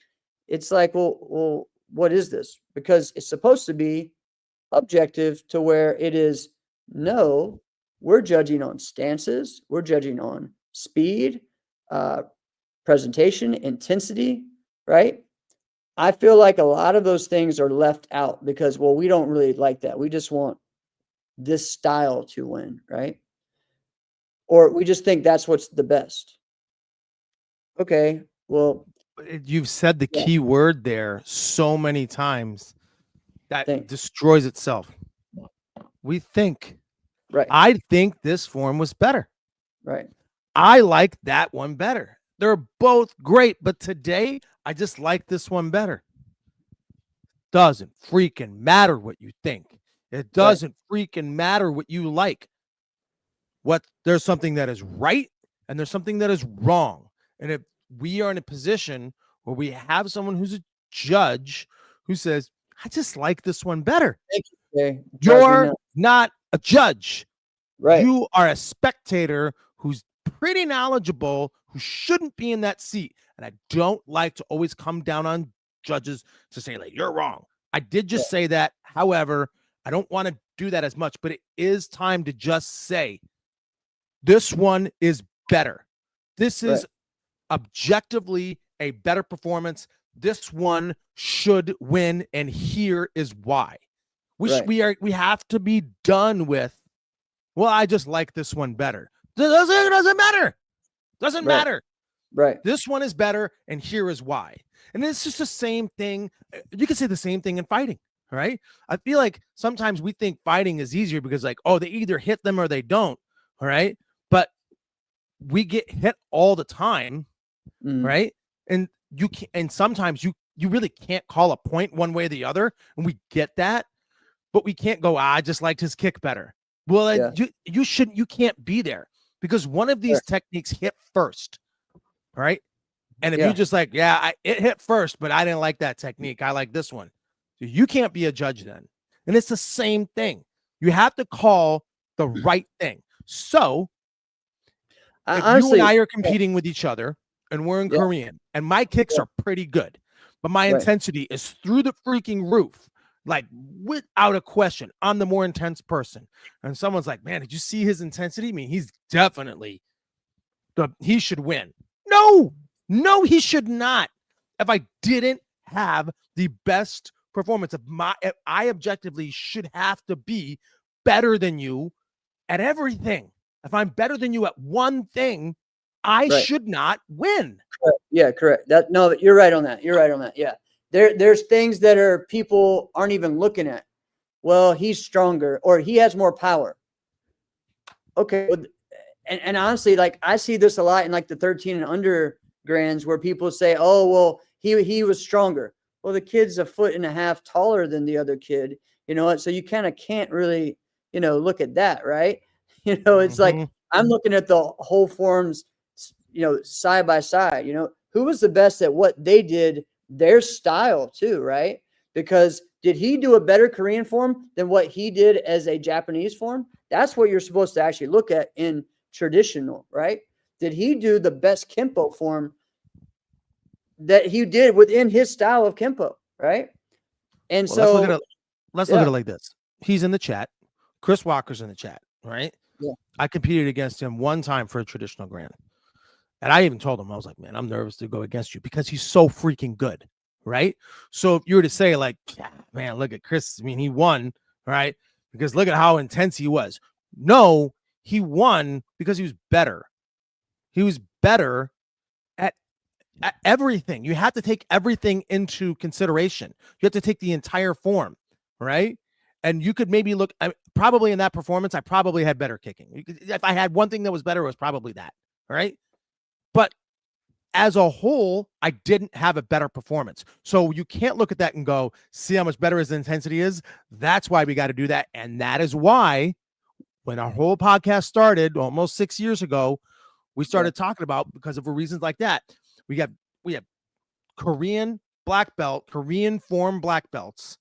it's like, well, what is this? Because it's supposed to be objective to where it is No, we're judging on stances. We're judging on speed, presentation, intensity, right? I feel like a lot of those things are left out because, well, we don't really like that. We just want this style to win, right? Or we just think that's what's the best. Okay, well, You've said the yeah, key word there so many times that think, destroys itself. We think. right, I think this form was better. right, I like that one better. They're both great, but today I just like this one better. Doesn't freaking matter what you think. It doesn't freaking matter what you like. There's something that is right and there's something that is wrong. And if we are in a position where we have someone who's a judge who says, I just like this one better. thank you, Jay. You're not a judge. Right, You are a spectator who's pretty knowledgeable, who shouldn't be in that seat. And I don't like to always come down on judges to say, like, you're wrong. I did just say that. However, I don't want to do that as much, but it is time to just say, this one is better. This is objectively a better performance. This one should win, and here is why. We have to be done with, well, I just like this one better. Doesn't matter. Doesn't matter. right, This one is better, and here is why. And it's just the same thing. You can say the same thing in fighting, right? I feel like sometimes we think fighting is easier because, like, oh, they either hit them or they don't, all right? But we get hit all the time, right? And you can, and sometimes you really can't call a point one way or the other, and we get that, but we can't go, I just liked his kick better. Well, you can't be there because one of these techniques hit first, right? And if you just like, it hit first, but I didn't like that technique. I like this one. So you can't be a judge then. And it's the same thing. You have to call the right thing. So if honestly, you and I are competing with each other and we're in Korean and my kicks are pretty good, but my intensity is through the freaking roof, like without a question, I'm the more intense person. And someone's like, man, did you see his intensity? I mean, he's definitely he should win. No, he should not. If I didn't have the best performance if I objectively should have to be better than you at everything. If I'm better than you at one thing, I should not win. Correct. Yeah, correct. You're right on that. You're right on that. Yeah. There's things that people aren't even looking at. Well, he's stronger or he has more power. Okay. And honestly, like I see this a lot in like the 13 and under grands where people say, oh, well, he was stronger. Well, the kid's 1.5 feet taller than the other kid, you know what? So you kind of can't really, look at that, right? It's like I'm looking at the whole forms, side by side, who was the best at what they did, their style too, right? Because did he do a better Korean form than what he did as a Japanese form? That's what you're supposed to actually look at in traditional, right? Did he do the best Kempo form that he did within his style of Kempo, right? And let's look at it like this. He's in the chat. Chris Walker's in the chat, right? Yeah. I competed against him one time for a traditional grand. And I even told him, I was like, man, I'm nervous to go against you because he's so freaking good, right? So if you were to say like, man, look at Chris, I mean, he won, right? Because look at how intense he was. No, he won because he was better. He was better at everything. You have to take everything into consideration. You have to take the entire form, right? And you could maybe look, probably in that performance, I probably had better kicking. If I had one thing that was better, it was probably that, right? But as a whole, I didn't have a better performance. So you can't look at that and go, see how much better his intensity is. That's why we got to do that. And that is why when our whole podcast started almost 6 years ago, we started talking about, because of reasons like that. We have Korean black belt, Korean form black belts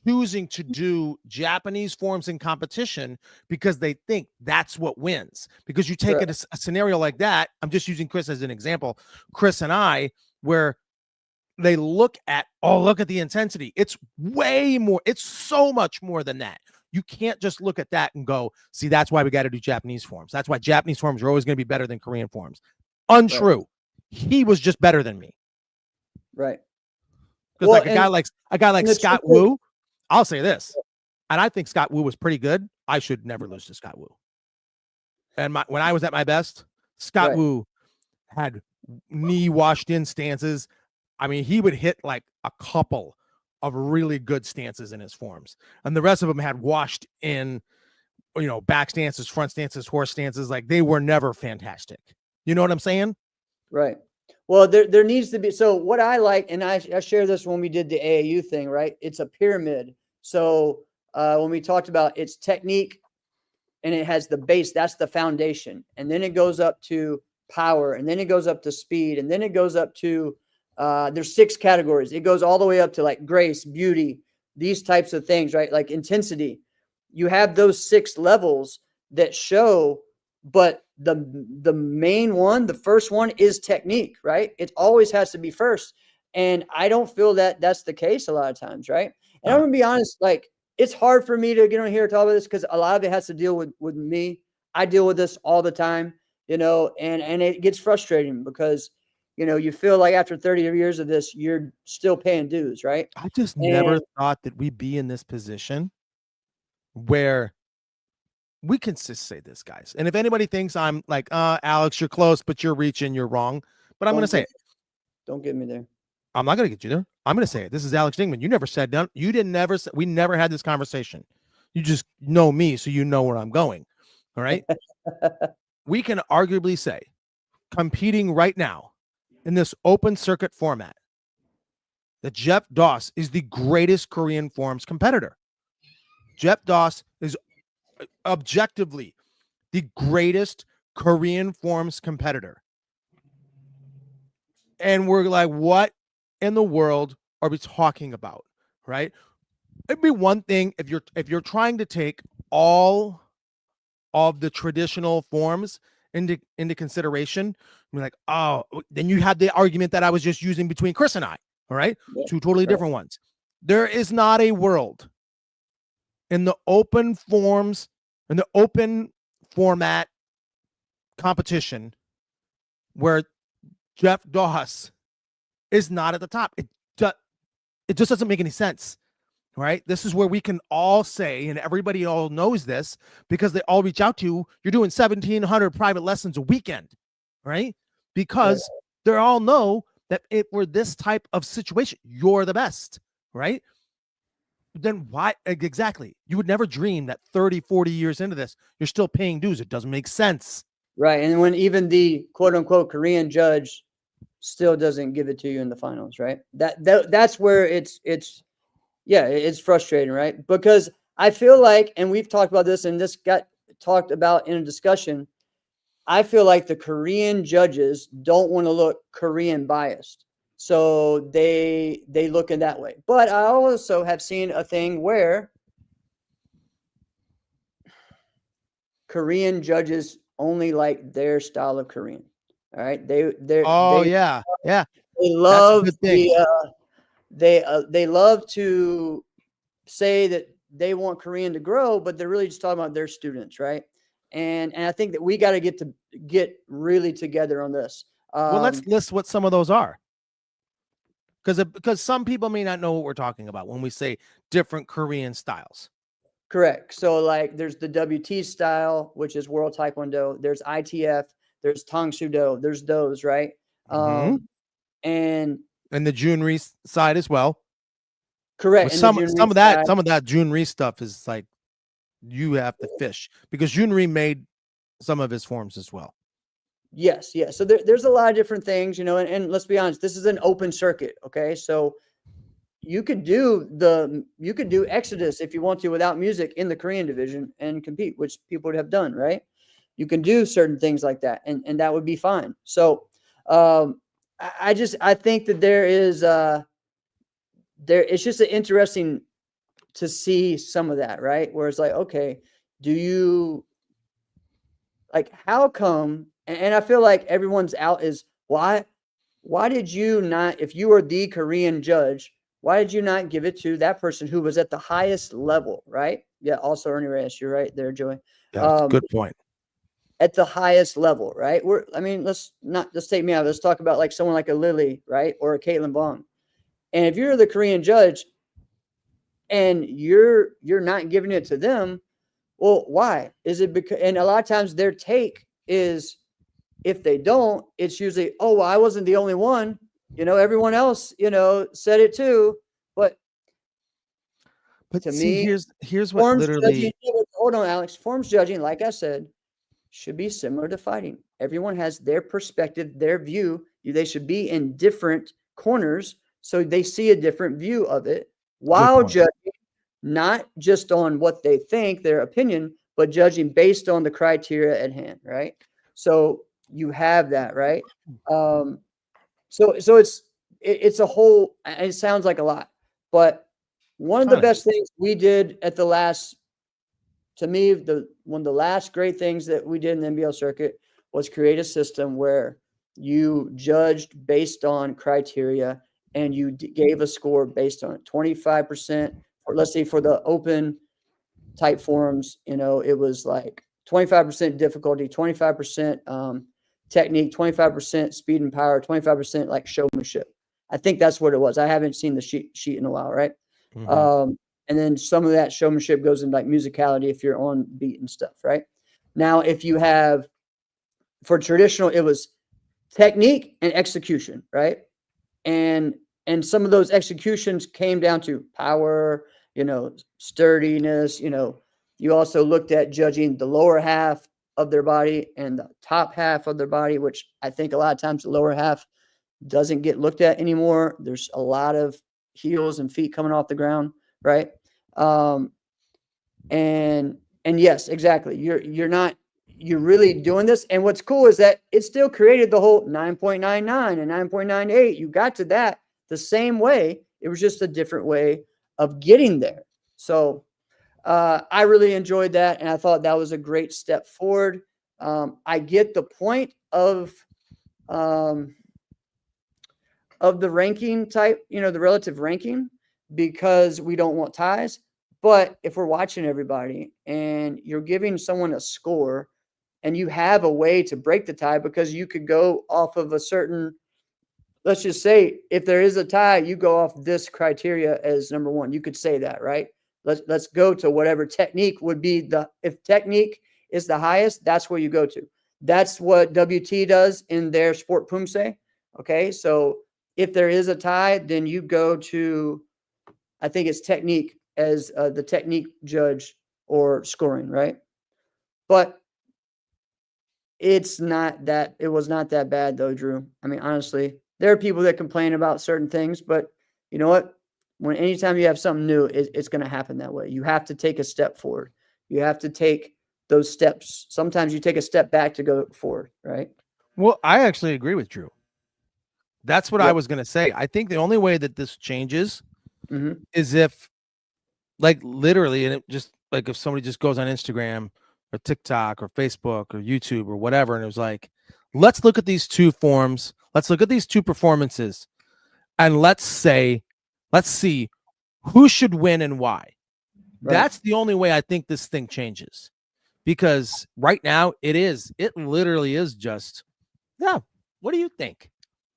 choosing to do Japanese forms in competition because they think that's what wins. Because you take a scenario like that, I'm just using Chris as an example, Chris and I, where they look at the intensity. It's way more. It's so much more than that. You can't just look at that and go, see, that's why we got to do Japanese forms. That's why Japanese forms are always going to be better than Korean forms. Untrue. Right. He was just better than me. Right. Because like a guy like Scott Wu, I'll say this, and I think Scott Wu was pretty good. I should never lose to Scott Wu. And when I was at my best, Scott Wu had knee washed in stances. I mean, he would hit like a couple of really good stances in his forms, and the rest of them had washed in, back stances, front stances, horse stances. Like they were never fantastic. You know what I'm saying? Right. Well, there needs to be. So what I like, and I share this when we did the AAU thing, right? It's a pyramid. So when we talked about its technique, and it has the base, that's the foundation, and then it goes up to power, and then it goes up to speed, and then it goes up to there's 6 categories. It goes all the way up to like grace, beauty, these types of things, right? Like intensity. You have those 6 levels that show, but the main one, the first one is technique, right? It always has to be first. And I don't feel that that's the case a lot of times, right? And I'm gonna be honest, like it's hard for me to get on here and talk about this because a lot of it has to deal with me. I deal with this all the time, and it gets frustrating because you feel like after 30 years of this, you're still paying dues, right? I just never thought that we'd be in this position where we can just say this, guys. And if anybody thinks I'm like, Alex, you're close, but you're reaching, you're wrong. But I'm going to say it. Don't get me there. I'm not going to get you there. I'm going to say it. This is Alex Dingman. You never said none. You didn't never. We never had this conversation. You just know me, so you know where I'm going. All right. We can arguably say, competing right now in this open circuit format, that Jeff Doss is the greatest Korean forms competitor. Jeff Doss is objectively the greatest Korean forms competitor. And we're like, what in the world are we talking about? Right? It'd be one thing if you're trying to take all of the traditional forms into consideration. You're like, oh, then you had the argument that I was just using between Chris and I. All right. Yeah, 2 totally different ones. There is not a world in the open forms, in the open format competition where Jeff Doss is not at the top. It just doesn't make any sense. Right? This is where we can all say, and everybody all knows this because they all reach out to you. You're doing 1,700 private lessons a weekend, right? Because they all know that if we're this type of situation, you're the best, right? Then why exactly? You would never dream that 30, 40 years into this, you're still paying dues. It doesn't make sense. Right. And when even the quote unquote Korean judge still doesn't give it to you in the finals, right? That's where it's frustrating, right? Because I feel like, and we've talked about this, and this got talked about in a discussion, I feel like the Korean judges don't want to look Korean biased. So they look in that way. But I also have seen a thing where Korean judges only like their style of Korean. All right. They love they love to say that they want Korean to grow, but they're really just talking about their students, right? And I think that we got to get really together on this. Well, let's list what some of those are, because some people may not know what we're talking about when we say different Korean styles. Correct. So like there's the WT style, which is World Taekwondo. There's ITF. There's Tang Soo Do. There's those, right? Mm-hmm. And the Junri side as well. Correct. Some of that Junri stuff is like you have to fish because Junri made some of his forms as well. Yes. So there's a lot of different things, and let's be honest, this is an open circuit. Okay. So you could do Exodus if you want to without music in the Korean division and compete, which people would have done, right? You can do certain things like that, and that would be fine. So I think that it's just interesting to see some of that, right? Where it's like, okay, how come? And I feel like everyone's out is why did you not, if you were the Korean judge, why did you not give it to that person who was at the highest level, right? Yeah, also Ernie Reyes, you're right there, Joey. That's a good point. At the highest level, right? Let's take me out. Let's talk about like someone like a Lily, right? Or a Caitlin Bong. And if you're the Korean judge and you're not giving it to them, well, why? Is it because, and a lot of times their take is, if they don't, it's usually, oh, well, I wasn't the only one. Everyone else, said it too. But to see, me, here's what literally. Hold on, Alex. Forms judging, like I said, should be similar to fighting. Everyone has their perspective, their view. They should be in different corners so they see a different view of it while judging, not just on what they think, their opinion, but judging based on the criteria at hand, right? So you have that, right? So it's a whole, it sounds like a lot, but one of the best things we did at the last, to me, one of the last great things that we did in the NBL circuit was create a system where you judged based on criteria and you gave a score based on it. 25%, or let's say for the open type forums, it was like 25% difficulty, 25% technique, 25% speed and power, 25% like showmanship. I think that's what it was. I haven't seen the sheet in a while, right? Mm-hmm. And then some of that showmanship goes into like musicality if you're on beat and stuff, right? Now, if you have, for traditional, it was technique and execution, right? And some of those executions came down to power, sturdiness. You also looked at judging the lower half of their body and the top half of their body, which I think a lot of times the lower half doesn't get looked at anymore. There's a lot of heels and feet coming off the ground, right? And yes, exactly. You're really doing this. And what's cool is that it still created the whole 9.99 and 9.98. You got to that the same way. It was just a different way of getting there. So I really enjoyed that, and I thought that was a great step forward. I get the point of the ranking type, the relative ranking, because we don't want ties. But if we're watching everybody and you're giving someone a score and you have a way to break the tie, because you could go off of a certain, let's just say if there is a tie, you go off this criteria as number one. You could say that, right? Let's go to whatever technique would be if technique is the highest, that's where you go to. That's what WT does in their Sport Pumse. Okay. So if there is a tie, then you go to, I think it's technique as the technique judge or scoring, right? But it was not that bad though, Drew. I mean, honestly, there are people that complain about certain things, but you know what? Anytime you have something new, it's going to happen that way. You have to take a step forward. You have to take those steps. Sometimes you take a step back to go forward, right? Well, I actually agree with Drew. That's what I was going to say. I think the only way that this changes is if, like, literally, and it just like if somebody just goes on Instagram or TikTok or Facebook or YouTube or whatever, and it was like, let's look at these two forms. Let's look at these two performances, and let's see who should win and why. Right. That's the only way I think this thing changes, because right now it literally is just, yeah, what do you think?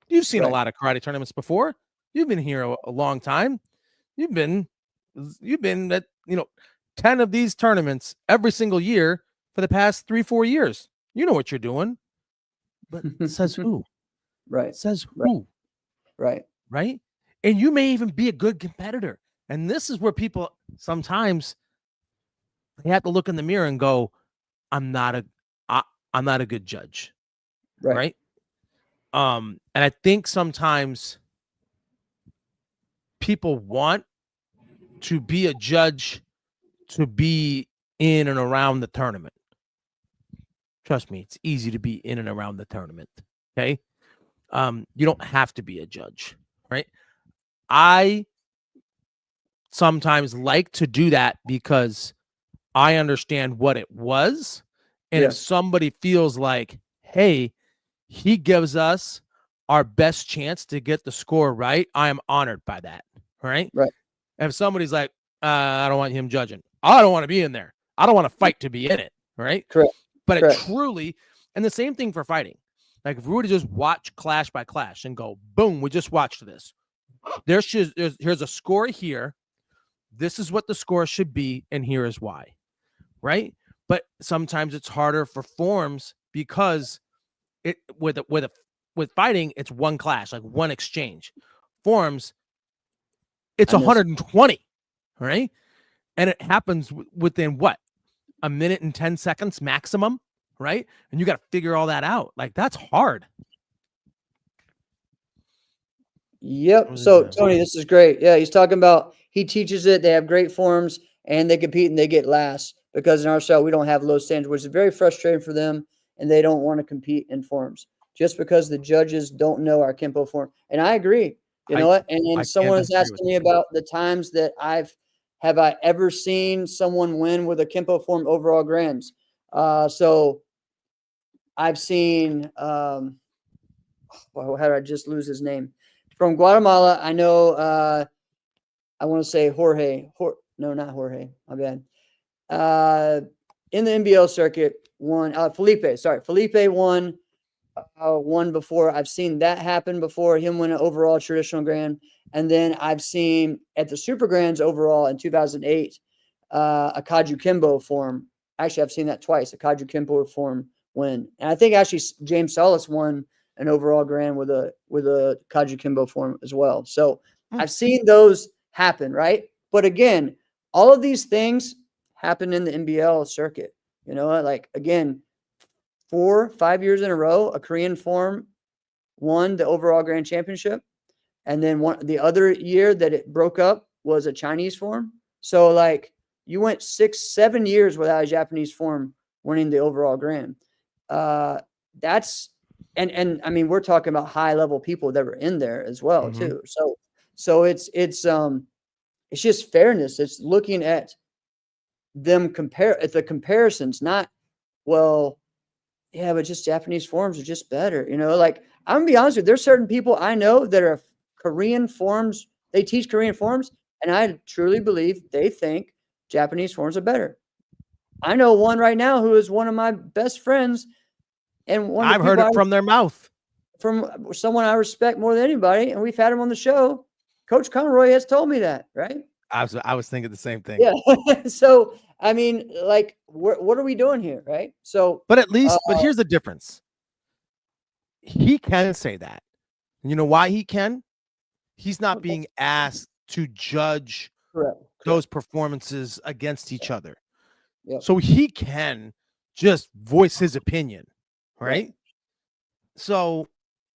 You've seen a lot of karate tournaments before. You've been here a long time. You've been at 10 of these tournaments every single year for the past 3-4 years. You know what you're doing. But says who? Right. Says who? Right. Right. And you may even be a good competitor. And this is where people sometimes they have to look in the mirror and go, I'm not a good judge. Right. And I think sometimes people want to be a judge to be in and around the tournament. Trust me, it's easy to be in and around the tournament. Okay. You don't have to be a judge, right? I sometimes like to do that because I understand what it was. And if somebody feels like, hey, he gives us our best chance to get the score right, I am honored by that. right? Right. And if somebody's like, I don't want him judging, I don't want to be in there. I don't want to fight to be in it, right? Correct. But it Correct. truly, and the same thing for fighting. Like if we were to just watch clash by clash and go, boom, we just watched this. Here's a score here. This is what the score should be, and here is why, right? But sometimes it's harder for forms because it with fighting, it's one clash, like one exchange. Forms, it's 120, right? And it happens within what? A minute and 10 seconds maximum, right? And you got to figure all that out. Like that's hard. Yep. So Tony, this is great. Yeah, he's talking about he teaches it. They have great forms and they compete and they get last because in our style we don't have low standards, which is very frustrating for them, and they don't want to compete in forms just because the judges don't know our Kempo form. And I agree. You know what? And someone is asking me about the times that have I ever seen someone win with a Kempo form overall grands? So I've seen how did I just lose his name? From Guatemala, I know, I want to say Jorge. No, not Jorge. My bad. In the NBL circuit, won. Felipe. Sorry, Felipe won. Won before. I've seen that happen before. Him win an overall traditional grand, and then I've seen at the Super Grands overall in 2008, a Kaju Kimbo form. Actually, I've seen that twice. A Kaju Kimbo form win, and I think actually James Solis won an overall grand with a Kaju Kimbo form as well. So I've seen those happen, right? But again, all of these things happen in the NBL circuit. You know, like again, 4-5 years in a row, a Korean form won the overall grand championship, and then the other year that it broke up was a Chinese form. So like you went 6-7 years without a Japanese form winning the overall grand. That's and I mean we're talking about high level people that were in there as well too. So it's just fairness. It's looking at them the comparisons, not well, yeah, but just Japanese forms are just better. You know, like I'm gonna be honest with you, there's certain people I know that are Korean forms, they teach Korean forms, and I truly believe they think Japanese forms are better. I know one right now who is one of my best friends. And I've heard it from their mouth. From someone I respect more than anybody, and we've had him on the show. Coach Conroy has told me that, right? I was thinking the same thing. Yeah. So, I mean, like, what are we doing here, right? So, but at least, but here's the difference. He can say that. You know why he can? He's not being asked to judge those performances against each other. Yep. So he can just voice his opinion. Right. So,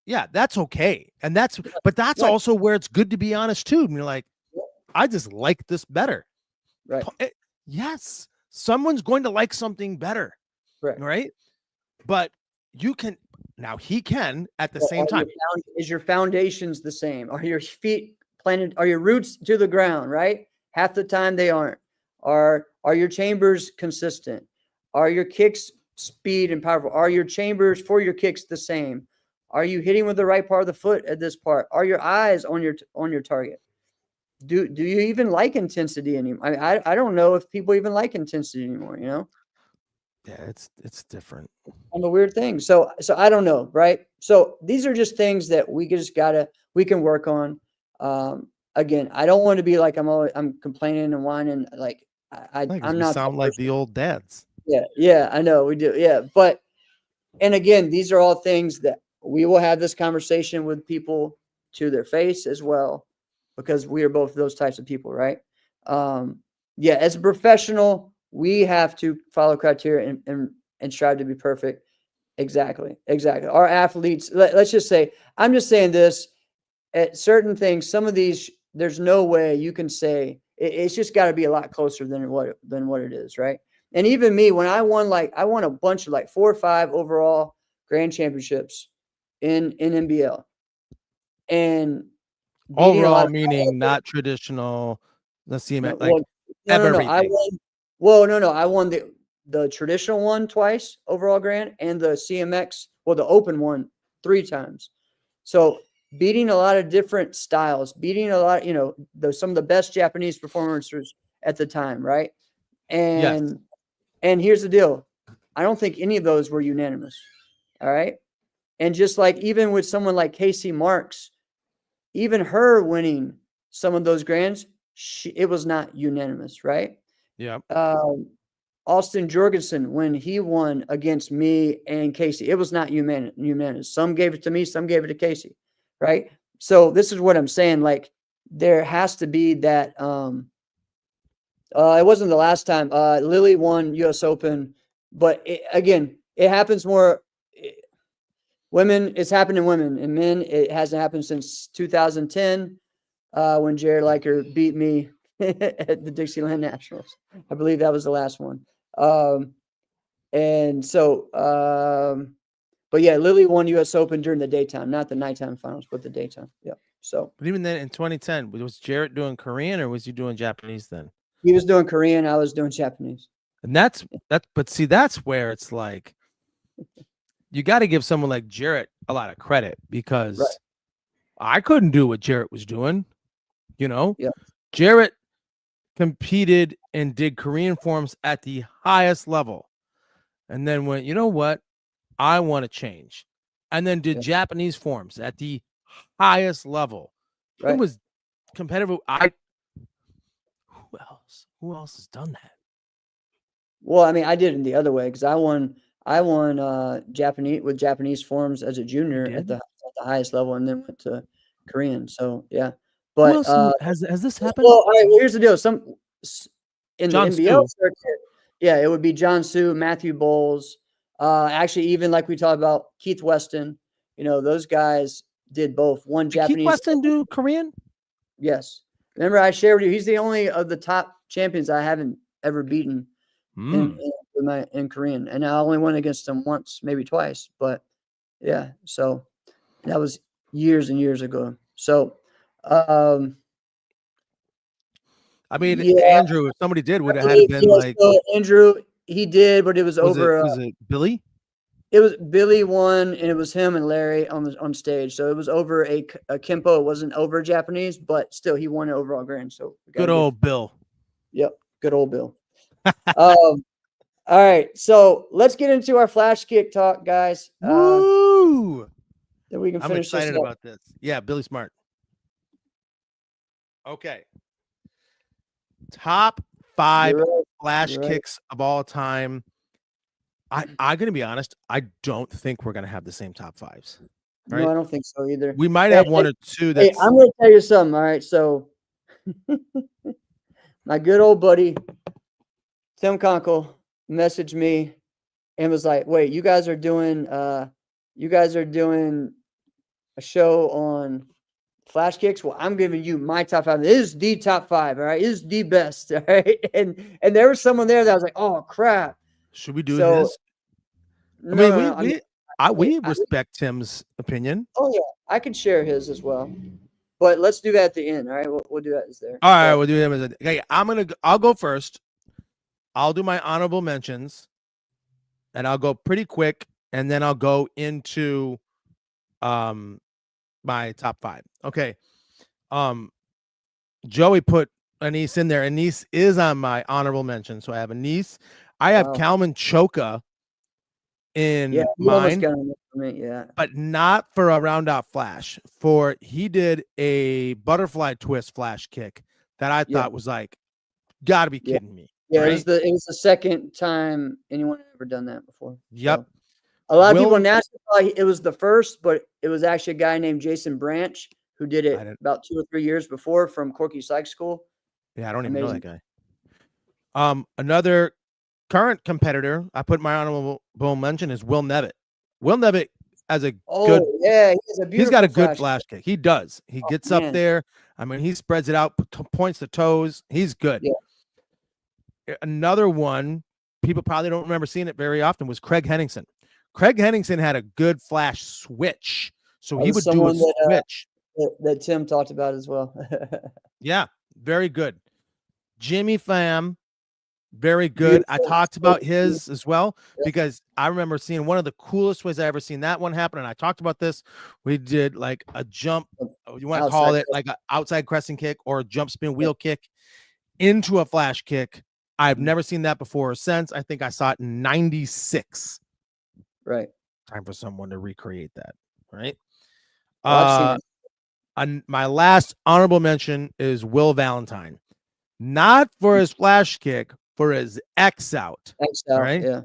yeah, that's okay. And that's also where it's good to be honest too. And you're like, I just like this better. Right. Yes. Someone's going to like something better. Right. But you can now he can at the same time. Is your foundations the same? Are your feet planted? Are your roots to the ground? Right. Half the time they aren't. Are your chambers consistent? Are your kicks speed and powerful? Are your chambers for your kicks the same? Are you hitting with the right part of the foot at this part? Are your eyes on your target? Do you even like intensity anymore? I don't know if people even like intensity anymore, you know? Yeah, it's different. And a weird thing. So I don't know, right? So these are just things that we can work on. Again, I don't want to be like I'm complaining and whining. Like I'm not sound like the old dads. Yeah, I know we do. Yeah, but and again, these are all things that we will have this conversation with people to their face as well, because we are both those types of people, right? Yeah, as a professional, we have to follow criteria and strive to be perfect. Exactly. Our athletes, let's just say, I'm just saying this, at certain things, some of these, there's no way you can say it's just got to be a lot closer than what it is, right? And even me, when I won a bunch of 4 or 5 overall grand championships in NBL, and overall meaning not traditional. Let's see, no, everything. I won the traditional one twice, overall grand, and the CMX, the open one 3 times. So beating a lot of different styles, beating a lot, some of the best Japanese performers at the time, right? Yes. And here's the deal. I don't think any of those were unanimous. All right. And just like even with someone like Casey Marks, even her winning some of those grands, it was not unanimous, right? Yeah. Austin Jorgensen, when he won against me and Casey, it was not unanimous. Some gave it to me, some gave it to Casey, right? So this is what I'm saying. Like there has to be that. It wasn't the last time. Lily won U.S. Open, but it happens more. Women, it's happened in women. In men, it hasn't happened since 2010 when Jared Liker beat me at the Dixieland Nationals. I believe that was the last one. And so, but yeah, Lily won U.S. Open during the daytime, not the nighttime finals, but the daytime. Yeah. So, but even then in 2010, was Jarrett doing Korean or was he doing Japanese then? He was doing Korean. I was doing Japanese. And but see, that's where it's like, you got to give someone like Jarrett a lot of credit because I couldn't do what Jarrett was doing. Yeah. Jarrett competed and did Korean forms at the highest level. And then went, you know what? I want to change. And then did Japanese forms at the highest level. Right. It was competitive. Who else has done that? Well, I mean, I did it the other way because I won Japanese forms as a junior at the highest level, and then went to Korean. So yeah, but has this happened? Well, all right. Well, here's the deal. In John the NBL Stu. circuit, yeah, it would be John Sue, Matthew Bowles. Actually, even like we talked about Keith Weston. Those guys did both. One Japanese. Keith Weston do Korean? Yes. Remember, I shared with you. He's the only of the top champions I haven't ever beaten in Korean, and I only went against him once, maybe twice. But yeah, so that was years and years ago. So, I mean, Andrew, if somebody did, would have had to been like Andrew. He did, but it was over. Was it Billy? It was Billy won, and it was him and Larry on stage. So it was over a Kempo. It wasn't over Japanese, but still, he won an overall grand. So good old Bill. Yep, good old Bill. All right, so let's get into our flash kick talk, guys. Woo! Then we can finish. I'm excited about this. Yeah, Billy Smart. Okay. Top 5 flash kicks of all time. I'm going to be honest. I don't think we're going to have the same top 5s. Right? No, I don't think so either. We might have one or two. Hey, I'm going to tell you something. All right. So my good old buddy, Tim Conkle, messaged me and was like, wait, you guys are doing a show on flash kicks? Well, I'm giving you my top 5. This is the top 5. All right. This is the best. All right. And there was someone there that was like, oh crap. Should we do this? We respect Tim's opinion. Oh yeah, I can share his as well, but let's do that at the end. All right, we'll do that as there. All right, we'll do him as okay. I'll go first. I'll do my honorable mentions, and I'll go pretty quick, and then I'll go into my top 5. Okay. Joey put Anise in there. Anise is on my honorable mention, so I have Anise. I have Kalman Choka in mine, but not for a round out flash. For he did a butterfly twist flash kick that I thought was like, gotta be kidding me. Yeah, right? it was the second time anyone had ever done that before. Yep. So, a lot of people in Nashville thought it was the first, but it was actually a guy named Jason Branch who did it about 2 or 3 years before from Corky Psych School. Yeah, I don't even know that guy. Another current competitor I put my honorable mention is Will Nevitt. Will Nevitt has a good. Yeah, he's got a good flash kick. He does. He gets up there. I mean, he spreads it out, points the toes. He's good. Yeah. Another one people probably don't remember seeing it very often was Craig Henningsen. Craig Henningsen had a good flash switch, so he would do a switch that Tim talked about as well. Yeah, very good. Jimmy Pham Very good. I Beautiful. talked about his as well Yeah. because I remember seeing one of the coolest ways I ever seen that one happen. And I talked about this. We did like a jump, you want to call Outside it like an outside crescent kick or a jump spin Yeah. wheel kick into a flash kick. I've Mhm. never seen that before or since. I think I saw it in 96. Right. Time for someone to recreate that. Right. Well, I've seen it. My last honorable mention is Will Valentine. Not for his flash kick, for his X out. X out. Right. Yeah.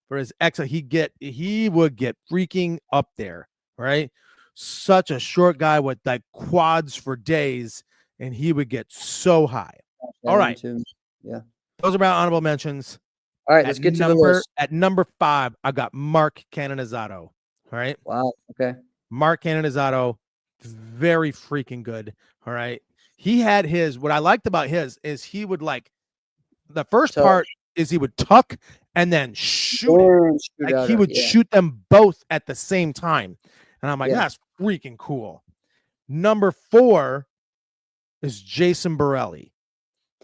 For his X out, he would get freaking up there. Right. Such a short guy with like quads for days, and he would get so high. That All one right. too. Yeah. Those are my honorable mentions. All right. Let's get to the list. At number 5, I got Mark Canonizato. All right. Wow. Okay. Mark Canonizato, very freaking good. All right. He had what I liked about his is he would like the first part is he would tuck and then shoot it. Like he would shoot them both at the same time. And I'm like, that's freaking cool. Number 4 is Jason Borelli.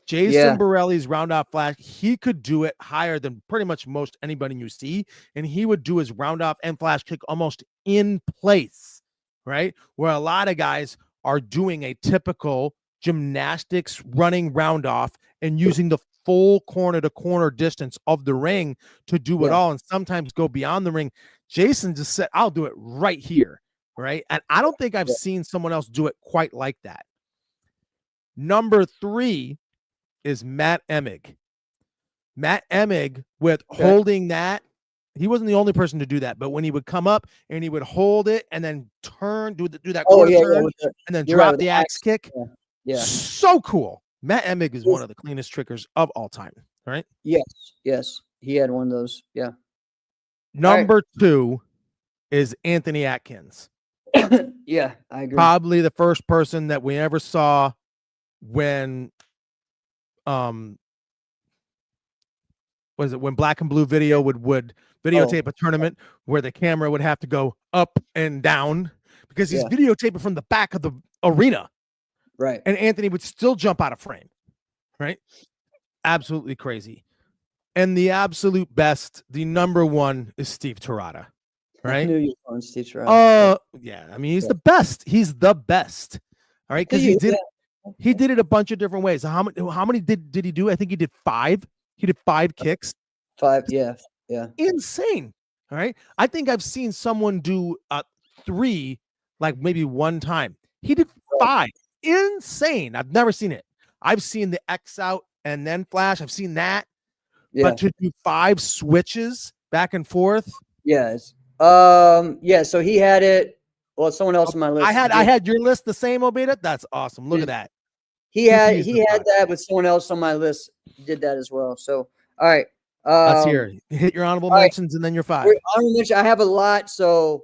Jason Borelli's round-off flash, he could do it higher than pretty much most anybody you see, and he would do his round-off and flash kick almost in place, right? Where a lot of guys are doing a typical gymnastics running round-off and using the full corner-to-corner distance of the ring to do it all, and sometimes go beyond the ring. Jason just said, I'll do it right here, right? And I don't think I've seen someone else do it quite like that. Number 3 is Matt Emig. Matt Emig with holding that. He wasn't the only person to do that, but when he would come up and he would hold it and then turn, do that quarter turn, and then drop the axe kick. Yeah. So cool. Matt Emig is one of the cleanest trickers of all time, right? Yes. He had one of those. Yeah. Number 2 is Anthony Atkins. Yeah, I agree. Probably the first person that we ever saw when when Black and Blue Video would videotape a tournament where the camera would have to go up and down because he's videotaping from the back of the arena. Right. And Anthony would still jump out of frame. Right. Absolutely crazy. And the absolute best, the number 1 is Steve Terada. Right. I knew you were on Steve Terada. Yeah. I mean, he's the best. He's the best. All right. Because he did it a bunch of different ways. How many did he do? I think he did 5. He did 5 kicks. 5, yeah. Insane. All right. I think I've seen someone do 3, like maybe one time. He did 5. Insane. I've never seen it. I've seen the X out and then flash. I've seen that. Yeah. But to do 5 switches back and forth. Yes. So he had it. Well, someone else on my list. I had your list the same, Obeda. That's awesome. Look at that. He had that with someone else on my list. Did that as well. So all right. Let's hear it. Hit your honorable mentions and then your 5. I have a lot. So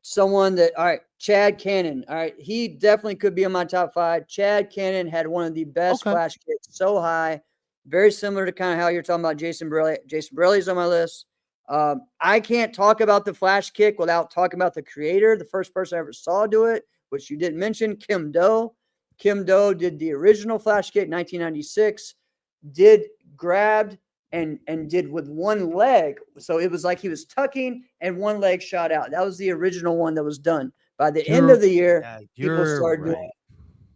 someone that Chad Cannon. All right. He definitely could be in my top 5. Chad Cannon had one of the best flash kicks, so high. Very similar to kind of how you're talking about Jason Borelli. Jason Borelli's on my list. I can't talk about the flash kick without talking about the creator, the first person I ever saw do it, which you didn't mention, Kim Do. Kim Do did the original flash kick, 1996, grabbed and did with one leg. So it was like he was tucking and one leg shot out. That was the original one that was done. By the end of the year, people started doing it.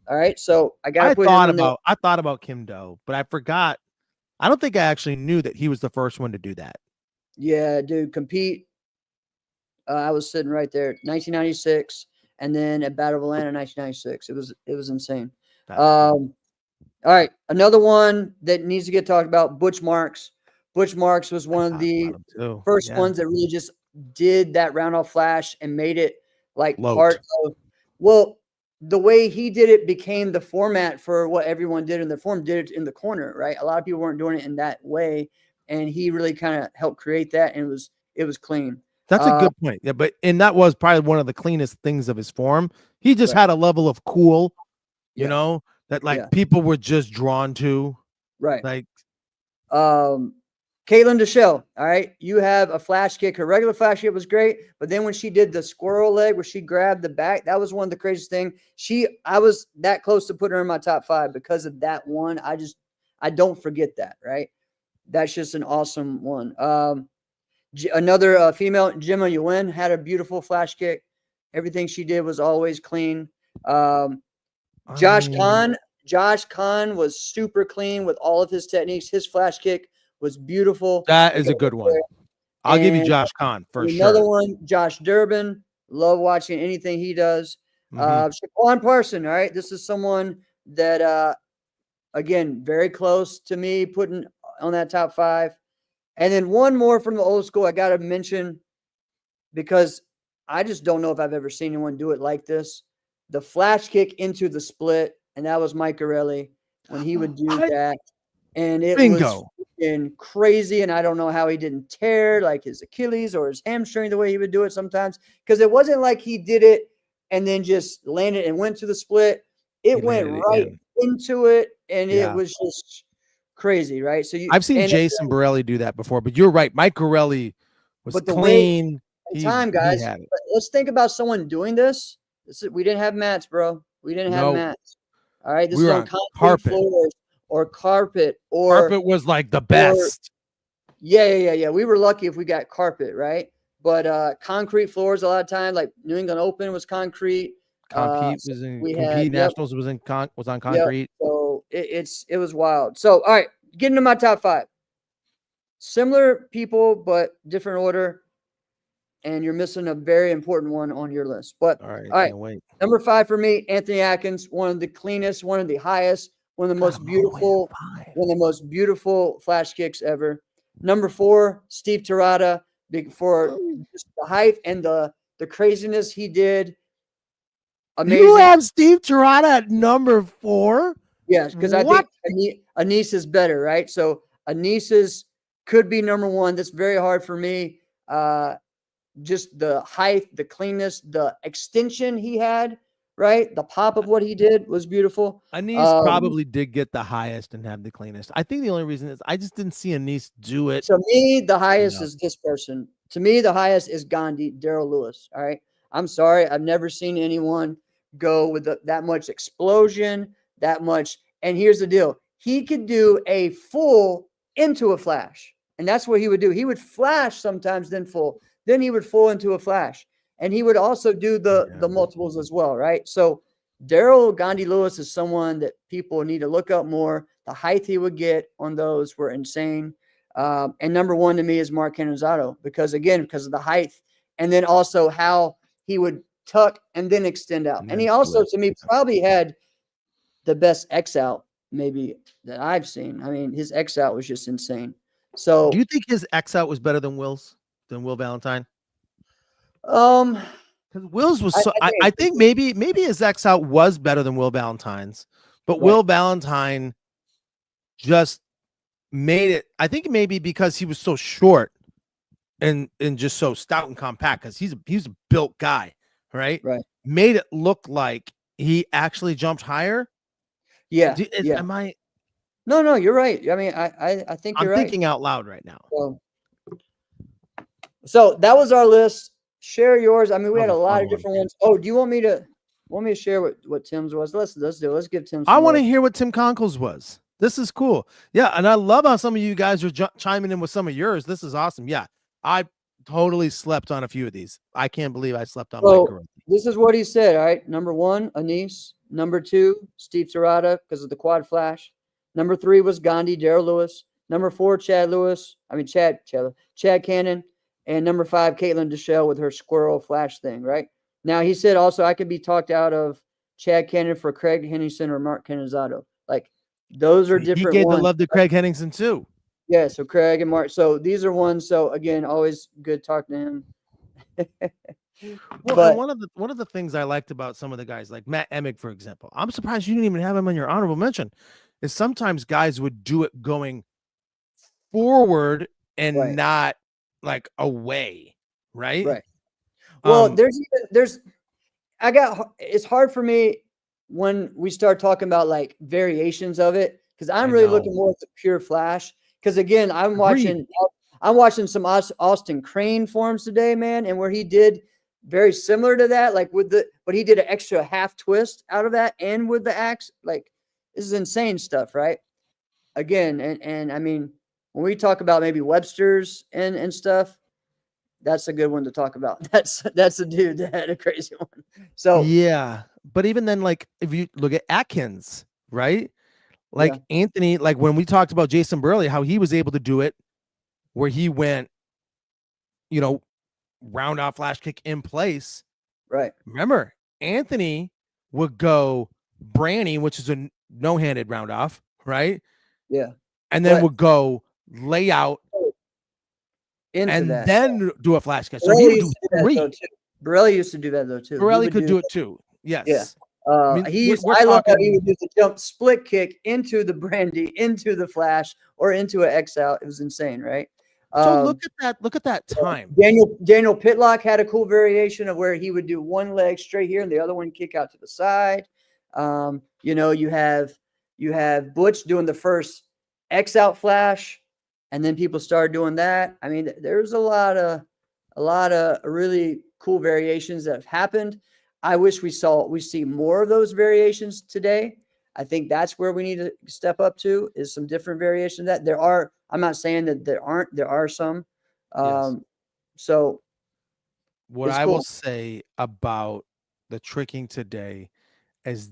All right. So I thought about Kim Do, but I forgot. I don't think I actually knew that he was the first one to do that. Yeah, dude, compete. I was sitting right there, 1996, and then at Battle of Atlanta, 1996. It was insane. All right, another one that needs to get talked about, Butch Marks. Butch Marks was one of the first ones that really just did that round off flash and made it like part of. Well, the way he did it became the format for what everyone did in the form. Did it in the corner, right? A lot of people weren't doing it in that way. And he really kind of helped create that, and it was clean. That's a good point. Yeah, and that was probably one of the cleanest things of his form. He just had a level of cool, you know, that people were just drawn to. Right. Like Caitlin Deshelle, all right. You have a flash kick. Her regular flash kick was great, but then when she did the squirrel leg where she grabbed the back, that was one of the craziest things. I was that close to putting her in my top 5 because of that one. I don't forget that, right? that's just an awesome one. Another female, Gemma Yuen, had a beautiful flash kick. Everything she did was always clean. Josh Khan was super clean with all of his techniques. His flash kick was beautiful. That is a good one. I'll give you Josh Khan for another sure. one, Josh Durbin. Love watching anything he does. Shaquan Parson. All right, this is someone that again, very close to me, putting on that top 5. And then one more from the old school I got to mention, because I just don't know if I've ever seen anyone do it like this. The flash kick into the split, and that was Mike Corelli when he would do that. And it was crazy, and I don't know how he didn't tear like his Achilles or his hamstring the way he would do it sometimes, because it wasn't like he did it and then just landed and went to the split. It went right into it, and it was just crazy, right? So I've seen Jason Borelli do that before, but you're right. Mike Corelli was clean. Time, guys. Let's think about someone doing this. We didn't have mats, bro. We didn't have mats. All right, this is on concrete floors or carpet. Carpet was like the best. Yeah. We were lucky if we got carpet, right? But concrete floors a lot of time, like New England Open was concrete. Nationals was on concrete. Yep. So it was wild. So all right, getting to my top 5. Similar people, but different order. And you're missing a very important one on your list. But all right. Number 5 for me, Anthony Atkins, one of the cleanest, one of the highest, one of the most beautiful flash kicks ever. Number 4, Steve Tirada, for just the height and the craziness he did. Amazing. You have Steve Tirada at number 4? Yes, because I think Anis is better, right? So Anis's could be number 1. That's very hard for me. Just the height, the cleanness, the extension he had, right? The pop of what he did was beautiful. Anis probably did get the highest and have the cleanest. I think the only reason is I just didn't see Anis do it. To me, the highest is this person. To me, the highest is Gandhi, Daryl Lewis. All right. I'm sorry. I've never seen anyone go with that much explosion, that much. And here's the deal. He could do a full into a flash. And that's what he would do. He would flash sometimes, then full. Then he would fall into a flash, and he would also do the multiples as well, right? So Daryl Gandhi Lewis is someone that people need to look up more. The height he would get on those were insane. And number 1 to me is Mark Canizzato, because of the height, and then also how he would tuck and then extend out. And he also, to me, probably had the best X out maybe that I've seen. I mean, his X out was just insane. So do you think his X out was better than Will's? Than Will Valentine? Because Will's was so I think maybe his X out was better than Will Valentine's, but Will Valentine just made it. I think maybe because he was so short and just so stout and compact, because he's a built guy, right? Made it look like he actually jumped higher. Am I? No, you're right. I mean, I think you're right. I'm thinking out loud right now. So that was our list. Share yours. I mean, we had a lot of different ones. Oh, do you want me to share what Tim's was? Let's do it. Let's give Tim. I want to hear what Tim Conkle's was. This is cool. Yeah, and I love how some of you guys are chiming in with some of yours. This is awesome. Yeah, I totally slept on a few of these. I can't believe I slept on Mike Corelli. This is what he said. All right, number 1, Anis. Number 2, Steve Tirada, because of the quad flash. Number 3 was Gandhi, Daryl Lewis. Number 4, Chad Cannon. And number 5, Caitlin Deschelle with her squirrel flash thing, right? Now, he said also I could be talked out of Chad Cannon for Craig Henningsen or Mark Canizzato. Like, those are different. He gave the love to Craig Henningsen too. Yeah, so Craig and Mark. So these are ones. So again, always good talking to him. But one of the things I liked about some of the guys, like Matt Emig, for example, I'm surprised you didn't even have him on your honorable mention, is sometimes guys would do it going forward and not like away, right? Well, it's hard for me when we start talking about like variations of it, because I'm really looking more at the pure flash. Because again, I'm watching some Austin Crane forms today, man, and where he did very similar to that, like but he did an extra half twist out of that, and with the axe, like this is insane stuff, right? Again, and I mean, when we talk about maybe Webster's and stuff, that's a good one to talk about. That's a dude that had a crazy one. So Yeah. But even then, like if you look at Atkins, right? Like Anthony, like when we talked about Jason Burley, how he was able to do it where he went, round off flash kick in place. right. Remember, Anthony would go Branny, which is a no-handed round off, right? Yeah. And then But would go lay out into and that. then do a flash catch. So Borelli he would used do to do that, though, three. too. Borelli used to do that though too. Borelli could do it too. Yes. Yeah. I mean, I love how he would do the jump split kick into the brandy, into the flash, or into an X out. It was insane, right? So look at that. Look at that time. Daniel Pitlock had a cool variation of where he would do one leg straight here and the other one kick out to the side. You have Butch doing the first X out flash, and then people started doing that. I mean, there's a lot of really cool variations that have happened. I wish we see more of those variations today. I think that's where we need to step up to, is some different variations that there are. I'm not saying that there aren't. There are some. Yes. So what I will say about the tricking today is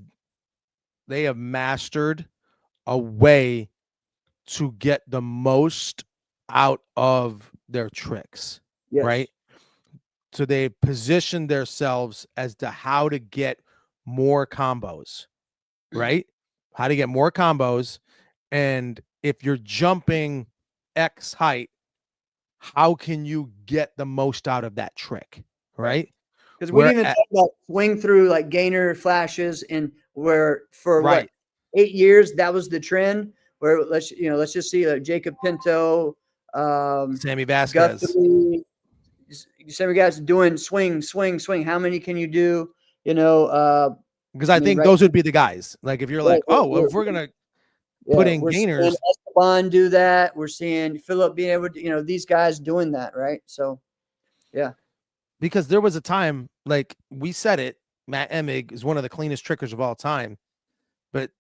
they have mastered a way to get the most out of their tricks, right? So they position themselves as to how to get more combos, right? How to get more combos. And if you're jumping X height, how can you get the most out of that trick, right? Because we didn't even talk about swing through like gainer flashes, and where for what 8 years that was the trend. Where let's just see like Jacob Pinto, Sammy Vasquez. Guthrie, Sammy guys doing swing. How many can you do? Because I think those would be the guys. Like if you're like, if we're gonna put in gainers, Esteban do that. We're seeing Philip being able to, these guys doing that, right? So, yeah. Because there was a time, like we said it, Matt Emig is one of the cleanest trickers of all time. But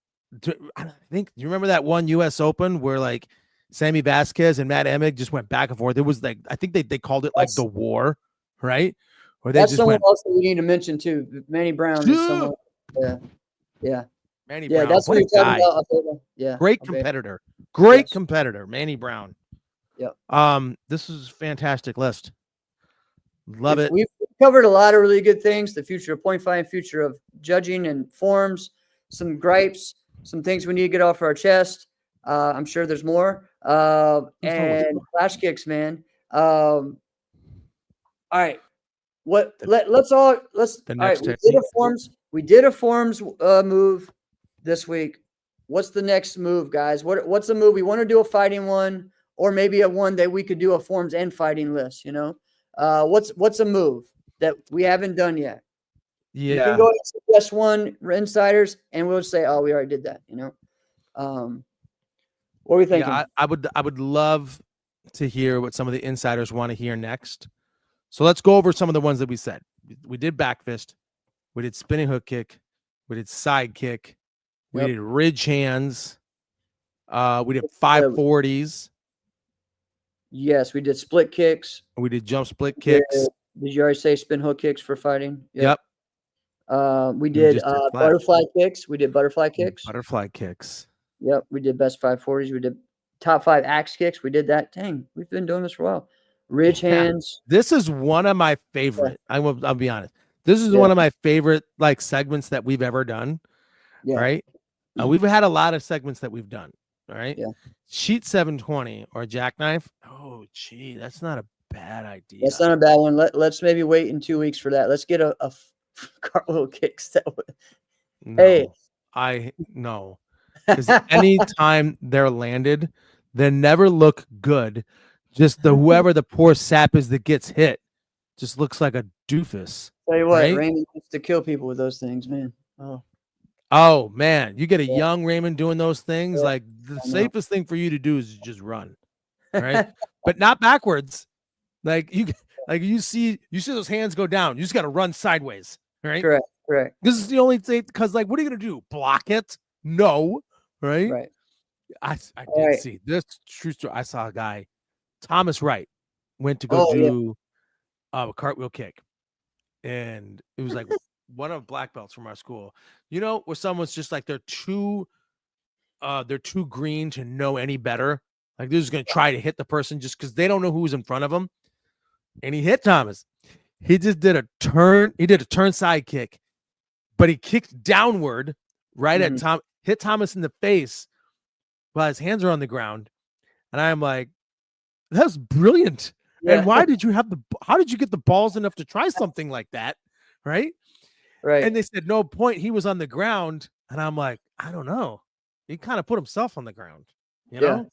I think you remember that one U.S. Open where like Sammy Vasquez and Matt Emig just went back and forth. It was like, I think they called it like the war, right? Or that's someone else that we need to mention too. Manny Brown is someone. Yeah. Manny Brown. That's what you're talking about. Yeah. Great competitor. Great competitor, Manny Brown. Yeah. This is a fantastic list. Love it. We've covered a lot of really good things. The future of point fighting, future of judging and forms, some gripes, some things we need to get off our chest. I'm sure there's more. And flash kicks, man. All right. Let's all right. We did a forms move this week. What's the next move, guys? What's a move? We want to do a fighting one, or maybe a one that we could do a forms and fighting list, What's a move that we haven't done yet? Yeah. You can go ahead and suggest one, insiders, and we'll say, oh, we already did that, What are we thinking? Yeah, I would love to hear what some of the insiders want to hear next. So let's go over some of the ones that we said. We did back fist. We did spinning hook kick. We did side kick. We did ridge hands. We did 540s. Yes, we did split kicks. We did jump split kicks. Did you already say spin hook kicks for fighting? Yep. We did butterfly kicks. We did butterfly kicks. Butterfly kicks. Yep. We did best 540s. We did top 5 axe kicks. We did that. Dang, we've been doing this for a while. Ridge hands. This is one of my favorite. I'll be honest. This is one of my favorite like segments that we've ever done. Yeah. Right. We've had a lot of segments that we've done. All right. Yeah. Sheet 720 or jackknife. Oh, gee, that's not a bad idea. That's not a bad one. Let's maybe wait in 2 weeks for that. Let's get a cartwheel kicks that way. No, because anytime they're landed, they never look good. Just whoever the poor sap is that gets hit just looks like a doofus. Tell you what, Raymond used to kill people with those things, man. Oh man, you get a young Raymond doing those things. Like the safest thing for you to do is just run, right? But not backwards. Like you see those hands go down. You just got to run sideways, right? Correct. This is the only thing, because like, what are you gonna do? Block it? No, right? I All did right. see this true story. I saw a guy, Thomas Wright, went to go Oh, yeah. do a cartwheel kick, and it was like one of black belts from our school. You know, where someone's just like they're too green to know any better. Like they're just gonna try to hit the person just because they don't know who's in front of them. And he hit Thomas. He just did a turn. He did a turn side kick, but he kicked downward right at Tom. Hit Thomas in the face while his hands are on the ground. And I'm like, that's brilliant. Yeah. And why did you how did you get the balls enough to try something like that? Right. Right. And they said, no point. He was on the ground. And I'm like, I don't know. He kind of put himself on the ground, you know?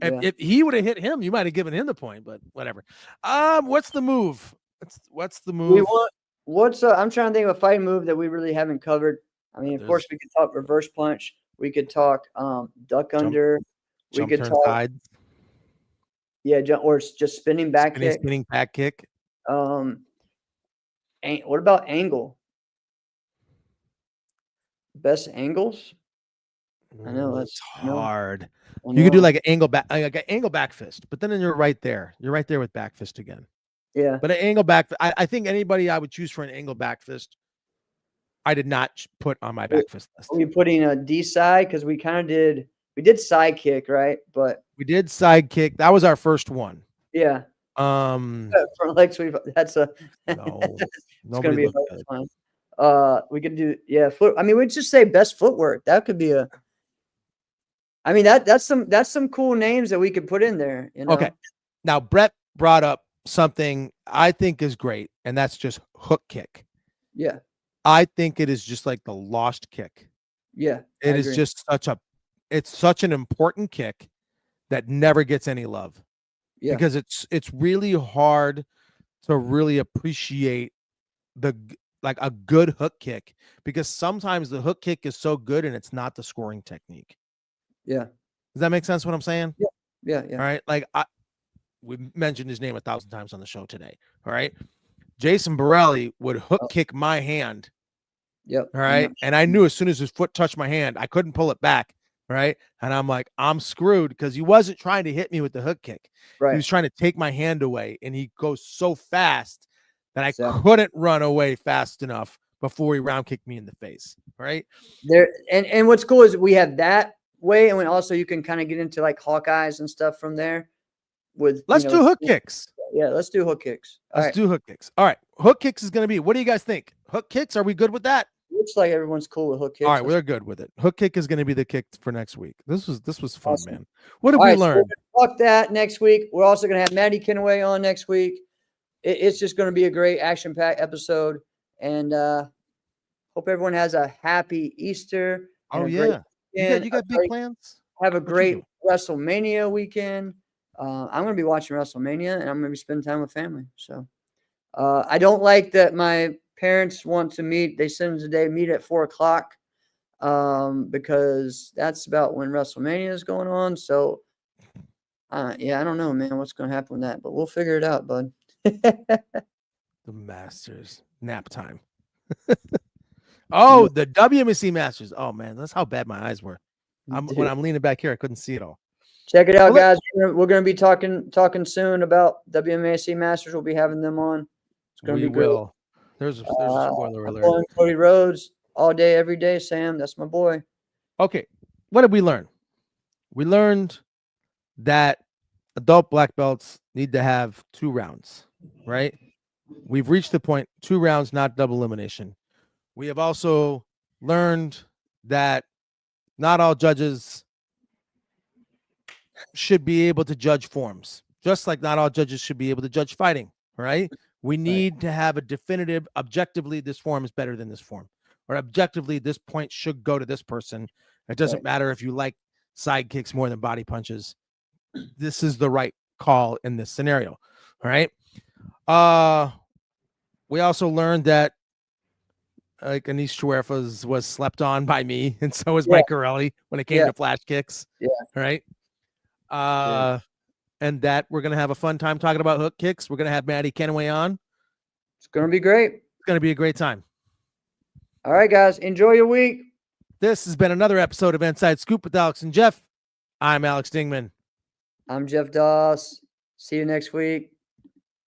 Yeah. If he would have hit him, you might have given him the point, but whatever. What's the move? What's the move? I'm trying to think of a fighting move that we really haven't covered. I mean, of course, we could talk reverse punch. We could talk duck under. We could turn talk side. Yeah, or just spinning back kick. Spinning back kick. What about angle? Best angles? I know that's hard. You could do like an angle back fist, but then you're right there. You're right there with back fist again. Yeah. But an angle back, I think anybody I would choose for an angle back fist, I did not put on my back fist list. Are we putting a D side? Because we did side kick, right? But we did side kick. That was our first one. Yeah. Front leg sweep. That's a no. It's gonna be fun. We could do foot. I mean, we'd just say best footwork. That could be a. I mean that's some cool names that we could put in there. You know? Okay. Now Brett brought up something I think is great, and that's just hook kick. Yeah. I think it is just like the lost kick. Yeah. It is just such an important kick that never gets any love. Yeah. Because it's really hard to really appreciate a good hook kick, because sometimes the hook kick is so good and it's not the scoring technique. Yeah. Does that make sense what I'm saying? Yeah. Yeah. Yeah. All right. Like we mentioned his name 1,000 times on the show today. All right. Jason Borelli would hook kick my hand. Yep. All right. And I knew as soon as his foot touched my hand, I couldn't pull it back. Right. And I'm like, I'm screwed, because he wasn't trying to hit me with the hook kick. Right. He was trying to take my hand away, and he goes so fast that I couldn't run away fast enough before he round kicked me in the face. Right. There and what's cool is we have that way, and also you can kind of get into like Hawkeyes and stuff from there. Let's do hook kicks. Yeah, let's do hook kicks. Let's do hook kicks. All right. Hook kicks is going to be, what do you guys think? Hook kicks? Are we good with that? Looks like everyone's cool with hook kicks. All right, we're good with it. Hook kick is going to be the kick for next week. This was fun, awesome. Man. What did we learn? So talk that next week. We're also going to have Maddie Kenway on next week. It's just going to be a great action-packed episode, and hope everyone has a happy Easter. Oh yeah, you got big plans. Have a great WrestleMania weekend. I'm going to be watching WrestleMania, and I'm going to be spending time with family. So I don't like that my parents want to meet. They send us today, meet at 4:00, because that's about when WrestleMania is going on. So yeah, I don't know, man, what's going to happen with that, but we'll figure it out, bud. The Masters nap time. Oh, the WMC Masters. Oh man, that's how bad my eyes were. When I'm leaning back here, I couldn't see it all. Check it out, guys. We're going to be talking soon about WMAC Masters. We'll be having them on. It's going to be great. There's a spoiler alert. Cody Rhodes all day, every day. Sam, that's my boy. Okay, what did we learn? We learned that adult black belts need to have 2 rounds, right? We've reached the point, 2 rounds, not double elimination. We have also learned that not all judges should be able to judge forms, just like not all judges should be able to judge fighting, right? We need to have a definitive, objectively, this form is better than this form, or objectively, this point should go to this person. It doesn't matter if you like side kicks more than body punches. This is the right call in this scenario. All right. We also learned that like Anish Chuerfa was slept on by me, and so was Mike Corelli when it came to Flashkicks. Yeah. Right. And that we're gonna have a fun time talking about hook kicks. We're gonna have Maddie Kenway on. It's gonna be great. It's gonna be a great time. All right, guys. Enjoy your week. This has been another episode of Inside Scoop with Alex and Jeff. I'm Alex Dingman. I'm Jeff Doss. See you next week.